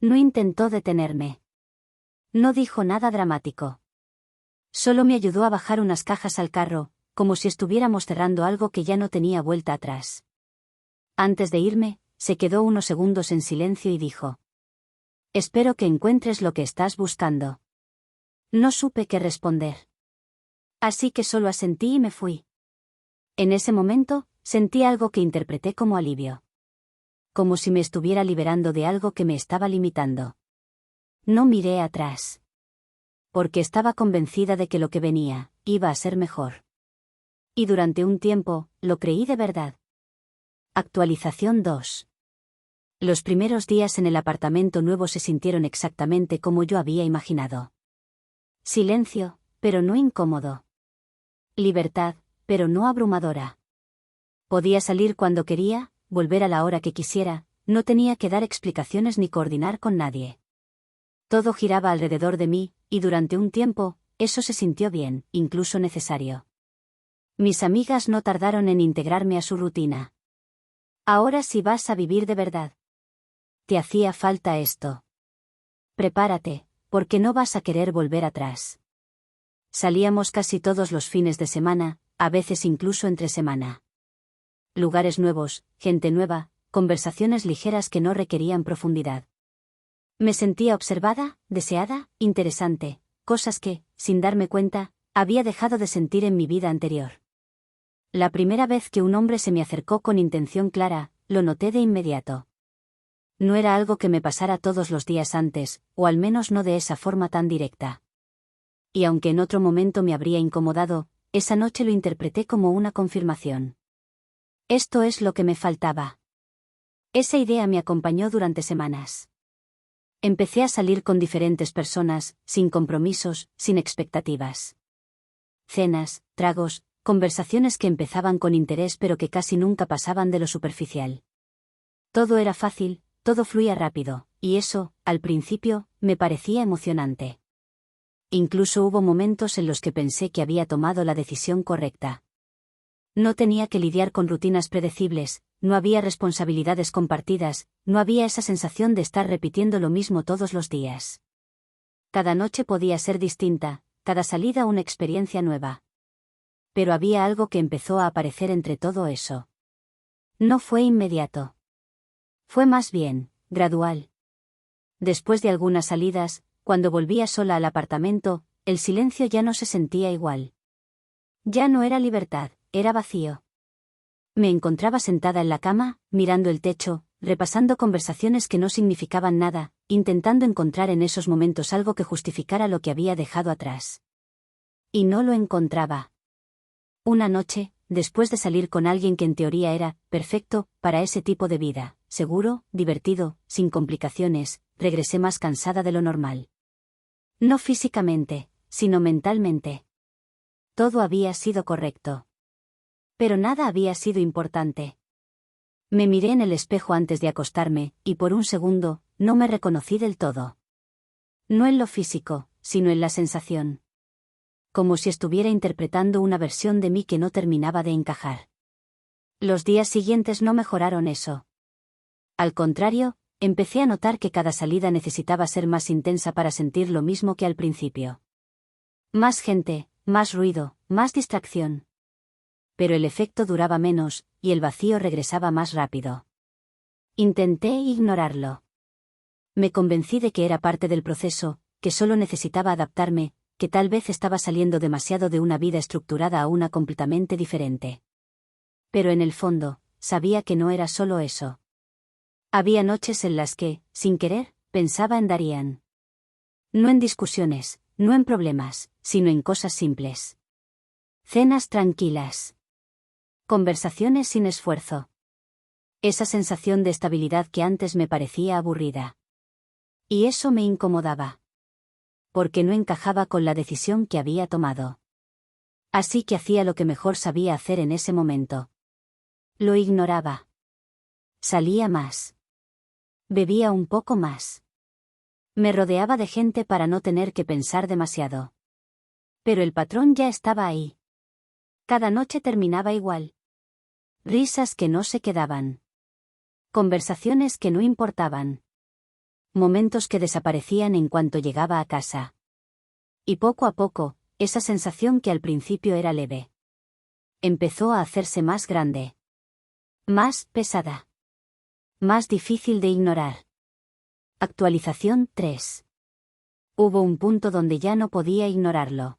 [SPEAKER 1] No intentó detenerme. No dijo nada dramático. Solo me ayudó a bajar unas cajas al carro, como si estuviéramos cerrando algo que ya no tenía vuelta atrás. Antes de irme, se quedó unos segundos en silencio y dijo: «Espero que encuentres lo que estás buscando». No supe qué responder. Así que solo asentí y me fui. En ese momento, sentí algo que interpreté como alivio. Como si me estuviera liberando de algo que me estaba limitando. No miré atrás. Porque estaba convencida de que lo que venía, iba a ser mejor. Y durante un tiempo, lo creí de verdad. Actualización 2. Los primeros días en el apartamento nuevo se sintieron exactamente como yo había imaginado. Silencio, pero no incómodo. Libertad, pero no abrumadora. Podía salir cuando quería, volver a la hora que quisiera, no tenía que dar explicaciones ni coordinar con nadie. Todo giraba alrededor de mí, y durante un tiempo, eso se sintió bien, incluso necesario. Mis amigas no tardaron en integrarme a su rutina. Ahora sí vas a vivir de verdad. Te hacía falta esto. Prepárate, porque no vas a querer volver atrás. Salíamos casi todos los fines de semana, a veces incluso entre semana. Lugares nuevos, gente nueva, conversaciones ligeras que no requerían profundidad. Me sentía observada, deseada, interesante, cosas que, sin darme cuenta, había dejado de sentir en mi vida anterior. La primera vez que un hombre se me acercó con intención clara, lo noté de inmediato. No era algo que me pasara todos los días antes, o al menos no de esa forma tan directa. Y aunque en otro momento me habría incomodado, esa noche lo interpreté como una confirmación. Esto es lo que me faltaba. Esa idea me acompañó durante semanas. Empecé a salir con diferentes personas, sin compromisos, sin expectativas. Cenas, tragos, conversaciones que empezaban con interés pero que casi nunca pasaban de lo superficial. Todo era fácil, todo fluía rápido, y eso, al principio, me parecía emocionante. Incluso hubo momentos en los que pensé que había tomado la decisión correcta. No tenía que lidiar con rutinas predecibles, no había responsabilidades compartidas, no había esa sensación de estar repitiendo lo mismo todos los días. Cada noche podía ser distinta, cada salida una experiencia nueva. Pero había algo que empezó a aparecer entre todo eso. No fue inmediato. Fue más bien, gradual. Después de algunas salidas, cuando volvía sola al apartamento, el silencio ya no se sentía igual. Ya no era libertad, era vacío. Me encontraba sentada en la cama, mirando el techo, repasando conversaciones que no significaban nada, intentando encontrar en esos momentos algo que justificara lo que había dejado atrás. Y no lo encontraba. Una noche, después de salir con alguien que en teoría era perfecto para ese tipo de vida, seguro, divertido, sin complicaciones, regresé más cansada de lo normal. No físicamente, sino mentalmente. Todo había sido correcto. Pero nada había sido importante. Me miré en el espejo antes de acostarme, y por un segundo, no me reconocí del todo. No en lo físico, sino en la sensación. Como si estuviera interpretando una versión de mí que no terminaba de encajar. Los días siguientes no mejoraron eso. Al contrario, empecé a notar que cada salida necesitaba ser más intensa para sentir lo mismo que al principio. Más gente, más ruido, más distracción. Pero el efecto duraba menos, y el vacío regresaba más rápido. Intenté ignorarlo. Me convencí de que era parte del proceso, que solo necesitaba adaptarme, que tal vez estaba saliendo demasiado de una vida estructurada a una completamente diferente. Pero en el fondo, sabía que no era solo eso. Había noches en las que, sin querer, pensaba en Darian. No en discusiones, no en problemas, sino en cosas simples. Cenas tranquilas. Conversaciones sin esfuerzo. Esa sensación de estabilidad que antes me parecía aburrida. Y eso me incomodaba. Porque no encajaba con la decisión que había tomado. Así que hacía lo que mejor sabía hacer en ese momento. Lo ignoraba. Salía más. Bebía un poco más. Me rodeaba de gente para no tener que pensar demasiado. Pero el patrón ya estaba ahí. Cada noche terminaba igual. Risas que no se quedaban. Conversaciones que no importaban. Momentos que desaparecían en cuanto llegaba a casa. Y poco a poco, esa sensación que al principio era leve, empezó a hacerse más grande. Más pesada. Más difícil de ignorar. Actualización 3. Hubo un punto donde ya no podía ignorarlo.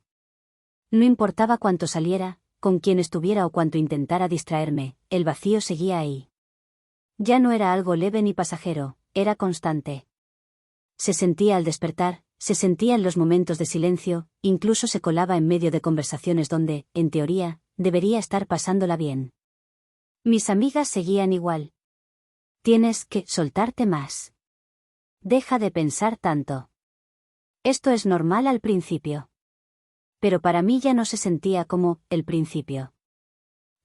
[SPEAKER 1] No importaba cuánto saliera, con quién estuviera o cuánto intentara distraerme, el vacío seguía ahí. Ya no era algo leve ni pasajero, era constante. Se sentía al despertar, se sentía en los momentos de silencio, incluso se colaba en medio de conversaciones donde, en teoría, debería estar pasándola bien. Mis amigas seguían igual. Tienes que soltarte más. Deja de pensar tanto. Esto es normal al principio. Pero para mí ya no se sentía como el principio.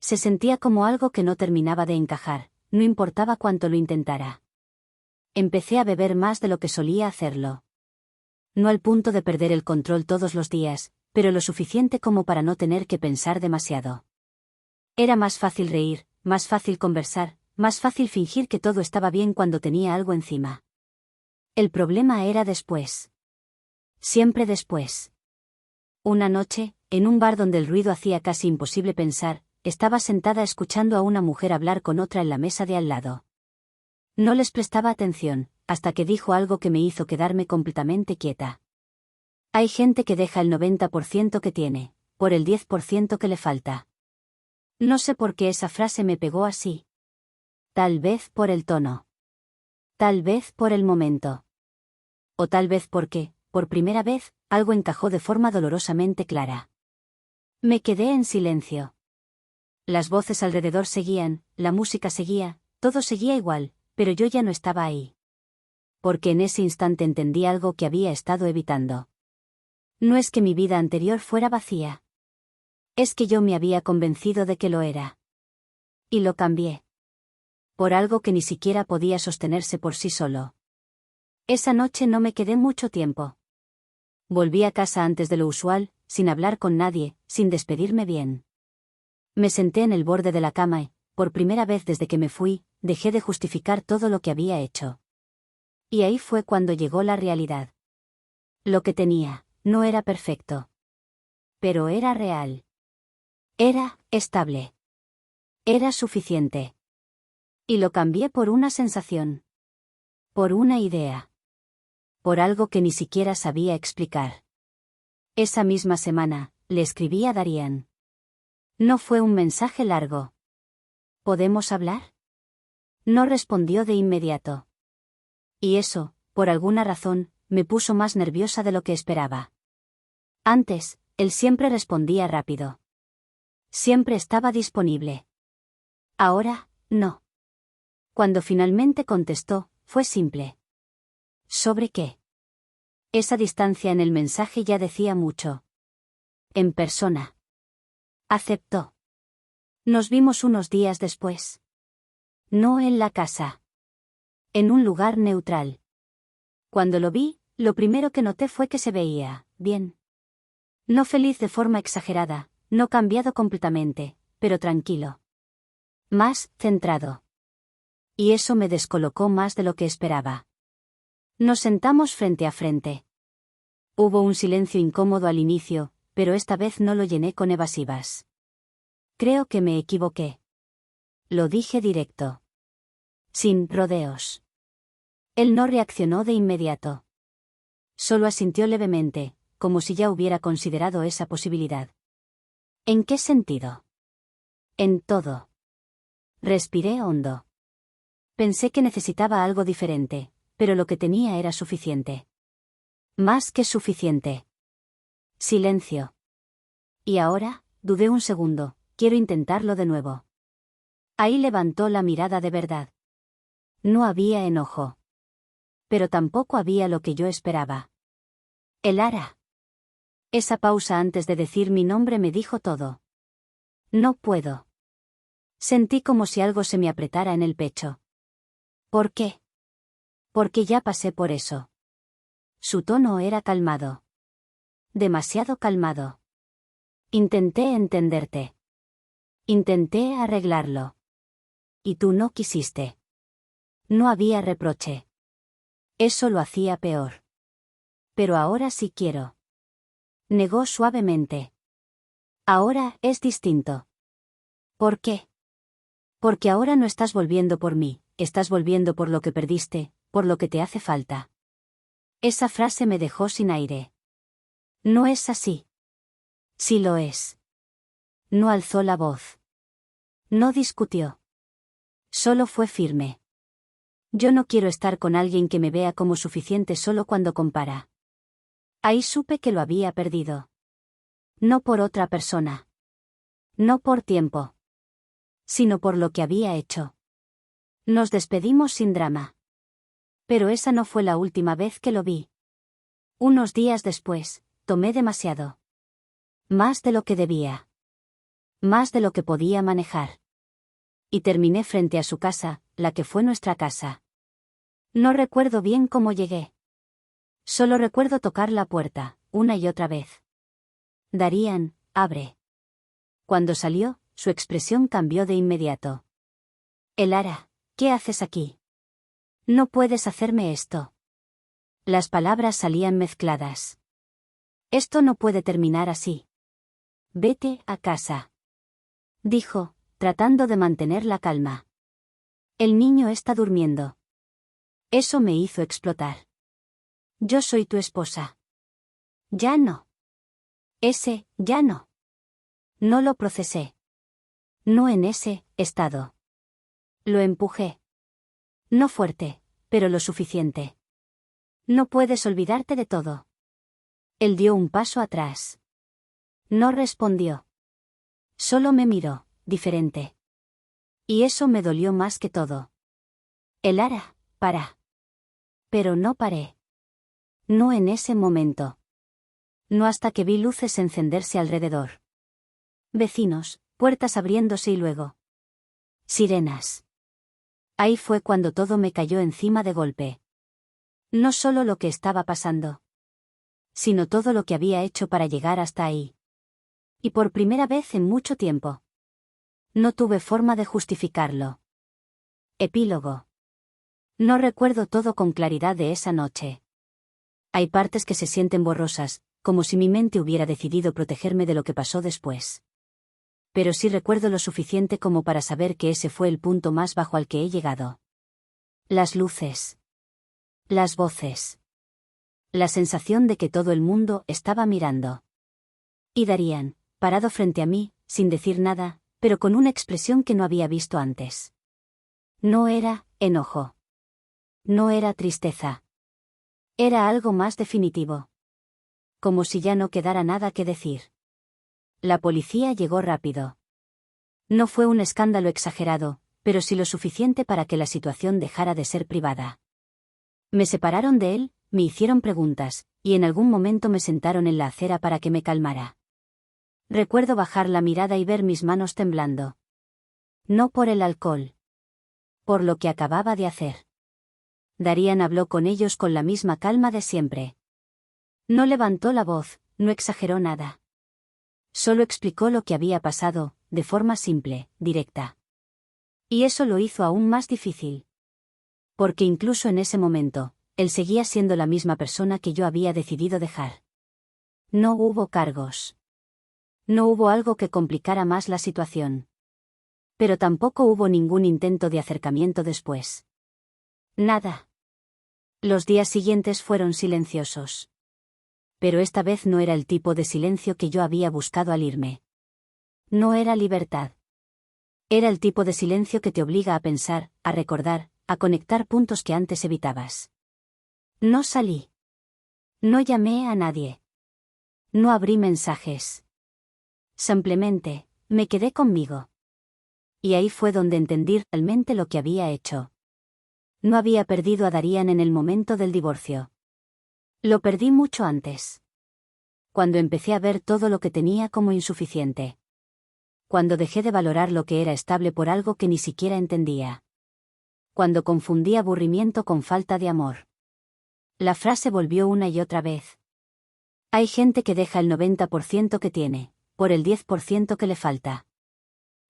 [SPEAKER 1] Se sentía como algo que no terminaba de encajar, no importaba cuánto lo intentara. Empecé a beber más de lo que solía hacerlo. No al punto de perder el control todos los días, pero lo suficiente como para no tener que pensar demasiado. Era más fácil reír, más fácil conversar, más fácil fingir que todo estaba bien cuando tenía algo encima. El problema era después. Siempre después. Una noche, en un bar donde el ruido hacía casi imposible pensar, estaba sentada escuchando a una mujer hablar con otra en la mesa de al lado. No les prestaba atención, hasta que dijo algo que me hizo quedarme completamente quieta. Hay gente que deja el 90% que tiene, por el 10% que le falta. No sé por qué esa frase me pegó así. Tal vez por el tono. Tal vez por el momento. O tal vez porque, por primera vez, algo encajó de forma dolorosamente clara. Me quedé en silencio. Las voces alrededor seguían, la música seguía, todo seguía igual, pero yo ya no estaba ahí. Porque en ese instante entendí algo que había estado evitando. No es que mi vida anterior fuera vacía. Es que yo me había convencido de que lo era. Y lo cambié. Por algo que ni siquiera podía sostenerse por sí solo. Esa noche no me quedé mucho tiempo. Volví a casa antes de lo usual, sin hablar con nadie, sin despedirme bien. Me senté en el borde de la cama y, por primera vez desde que me fui, dejé de justificar todo lo que había hecho. Y ahí fue cuando llegó la realidad. Lo que tenía, no era perfecto. Pero era real. Era estable. Era suficiente. Y lo cambié por una sensación. Por una idea. Por algo que ni siquiera sabía explicar. Esa misma semana, le escribí a Darian. No fue un mensaje largo. ¿Podemos hablar? No respondió de inmediato. Y eso, por alguna razón, me puso más nerviosa de lo que esperaba. Antes, él siempre respondía rápido. Siempre estaba disponible. Ahora, no. Cuando finalmente contestó, fue simple. ¿Sobre qué? Esa distancia en el mensaje ya decía mucho. En persona. Aceptó. Nos vimos unos días después. No en la casa. En un lugar neutral. Cuando lo vi, lo primero que noté fue que se veía bien. No feliz de forma exagerada, no cambiado completamente, pero tranquilo. Más centrado. Y eso me descolocó más de lo que esperaba. Nos sentamos frente a frente. Hubo un silencio incómodo al inicio, pero esta vez no lo llené con evasivas. Creo que me equivoqué. Lo dije directo. Sin rodeos. Él no reaccionó de inmediato. Solo asintió levemente, como si ya hubiera considerado esa posibilidad. ¿En qué sentido? En todo. Respiré hondo. Pensé que necesitaba algo diferente, pero lo que tenía era suficiente. Más que suficiente. Silencio. Y ahora, dudé un segundo, quiero intentarlo de nuevo. Ahí levantó la mirada de verdad. No había enojo. Pero tampoco había lo que yo esperaba. El Ara. Esa pausa antes de decir mi nombre me dijo todo. No puedo. Sentí como si algo se me apretara en el pecho. ¿Por qué? Porque ya pasé por eso. Su tono era calmado. Demasiado calmado. Intenté entenderte. Intenté arreglarlo. Y tú no quisiste. No había reproche. Eso lo hacía peor. Pero ahora sí quiero. Negó suavemente. Ahora es distinto. ¿Por qué? Porque ahora no estás volviendo por mí, estás volviendo por lo que perdiste, por lo que te hace falta. Esa frase me dejó sin aire. No es así. Sí lo es. No alzó la voz. No discutió. Solo fue firme. Yo no quiero estar con alguien que me vea como suficiente solo cuando compara. Ahí supe que lo había perdido. No por otra persona. No por tiempo. Sino por lo que había hecho. Nos despedimos sin drama. Pero esa no fue la última vez que lo vi. Unos días después, tomé demasiado. Más de lo que debía. Más de lo que podía manejar. Y terminé frente a su casa, la que fue nuestra casa. No recuerdo bien cómo llegué. Solo recuerdo tocar la puerta, una y otra vez. Darian, abre. Cuando salió, su expresión cambió de inmediato. Elara, ¿qué haces aquí? No puedes hacerme esto. Las palabras salían mezcladas. Esto no puede terminar así. Vete a casa. Dijo, tratando de mantener la calma. El niño está durmiendo. Eso me hizo explotar. Yo soy tu esposa. Ya no. Ya no. No lo procesé. No en ese estado. Lo empujé. No fuerte, pero lo suficiente. No puedes olvidarte de todo. Él dio un paso atrás. No respondió. Solo me miró, diferente. Y eso me dolió más que todo. Elara, para. Pero no paré. No en ese momento. No hasta que vi luces encenderse alrededor. Vecinos, puertas abriéndose y luego. Sirenas. Ahí fue cuando todo me cayó encima de golpe. No solo lo que estaba pasando, sino todo lo que había hecho para llegar hasta ahí. Y por primera vez en mucho tiempo. No tuve forma de justificarlo. Epílogo. No recuerdo todo con claridad de esa noche. Hay partes que se sienten borrosas, como si mi mente hubiera decidido protegerme de lo que pasó después. Pero sí recuerdo lo suficiente como para saber que ese fue el punto más bajo al que he llegado. Las luces. Las voces. La sensación de que todo el mundo estaba mirando. Y Darian, parado frente a mí, sin decir nada, pero con una expresión que no había visto antes. No era enojo. No era tristeza. Era algo más definitivo. Como si ya no quedara nada que decir. La policía llegó rápido. No fue un escándalo exagerado, pero sí lo suficiente para que la situación dejara de ser privada. Me separaron de él, me hicieron preguntas, y en algún momento me sentaron en la acera para que me calmara. Recuerdo bajar la mirada y ver mis manos temblando. No por el alcohol. Por lo que acababa de hacer. Darian habló con ellos con la misma calma de siempre. No levantó la voz, no exageró nada. Solo explicó lo que había pasado, de forma simple, directa. Y eso lo hizo aún más difícil. Porque incluso en ese momento, él seguía siendo la misma persona que yo había decidido dejar. No hubo cargos. No hubo algo que complicara más la situación. Pero tampoco hubo ningún intento de acercamiento después. Nada. Los días siguientes fueron silenciosos. Pero esta vez no era el tipo de silencio que yo había buscado al irme. No era libertad. Era el tipo de silencio que te obliga a pensar, a recordar, a conectar puntos que antes evitabas. No salí. No llamé a nadie. No abrí mensajes. Simplemente, me quedé conmigo. Y ahí fue donde entendí realmente lo que había hecho. No había perdido a Darian en el momento del divorcio. Lo perdí mucho antes. Cuando empecé a ver todo lo que tenía como insuficiente. Cuando dejé de valorar lo que era estable por algo que ni siquiera entendía. Cuando confundí aburrimiento con falta de amor. La frase volvió una y otra vez. Hay gente que deja el 90% que tiene, por el 10% que le falta.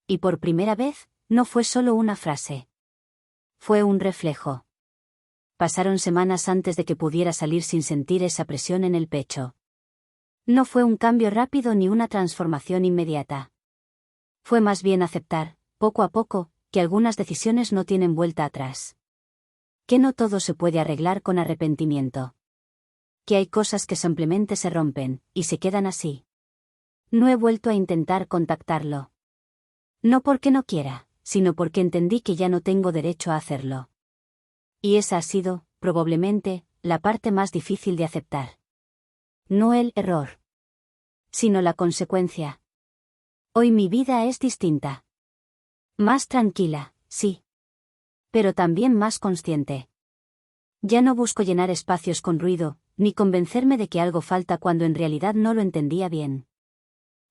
[SPEAKER 1] Y por primera vez, no fue solo una frase. Fue un reflejo. Pasaron semanas antes de que pudiera salir sin sentir esa presión en el pecho. No fue un cambio rápido ni una transformación inmediata. Fue más bien aceptar, poco a poco, que algunas decisiones no tienen vuelta atrás. Que no todo se puede arreglar con arrepentimiento. Que hay cosas que simplemente se rompen, y se quedan así. No he vuelto a intentar contactarlo. No porque no quiera, sino porque entendí que ya no tengo derecho a hacerlo. Y esa ha sido, probablemente, la parte más difícil de aceptar. No el error, sino la consecuencia. Hoy mi vida es distinta. Más tranquila, sí. Pero también más consciente. Ya no busco llenar espacios con ruido, ni convencerme de que algo falta cuando en realidad no lo entendía bien.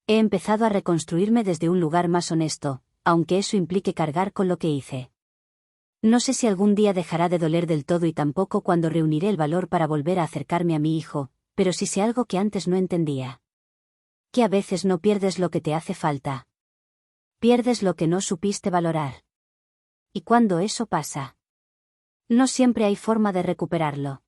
[SPEAKER 1] He empezado a reconstruirme desde un lugar más honesto, aunque eso implique cargar con lo que hice. No sé si algún día dejará de doler del todo y tampoco cuando reuniré el valor para volver a acercarme a mi hijo, pero sí sé algo que antes no entendía. Que a veces no pierdes lo que te hace falta. Pierdes lo que no supiste valorar. Y cuando eso pasa, no siempre hay forma de recuperarlo.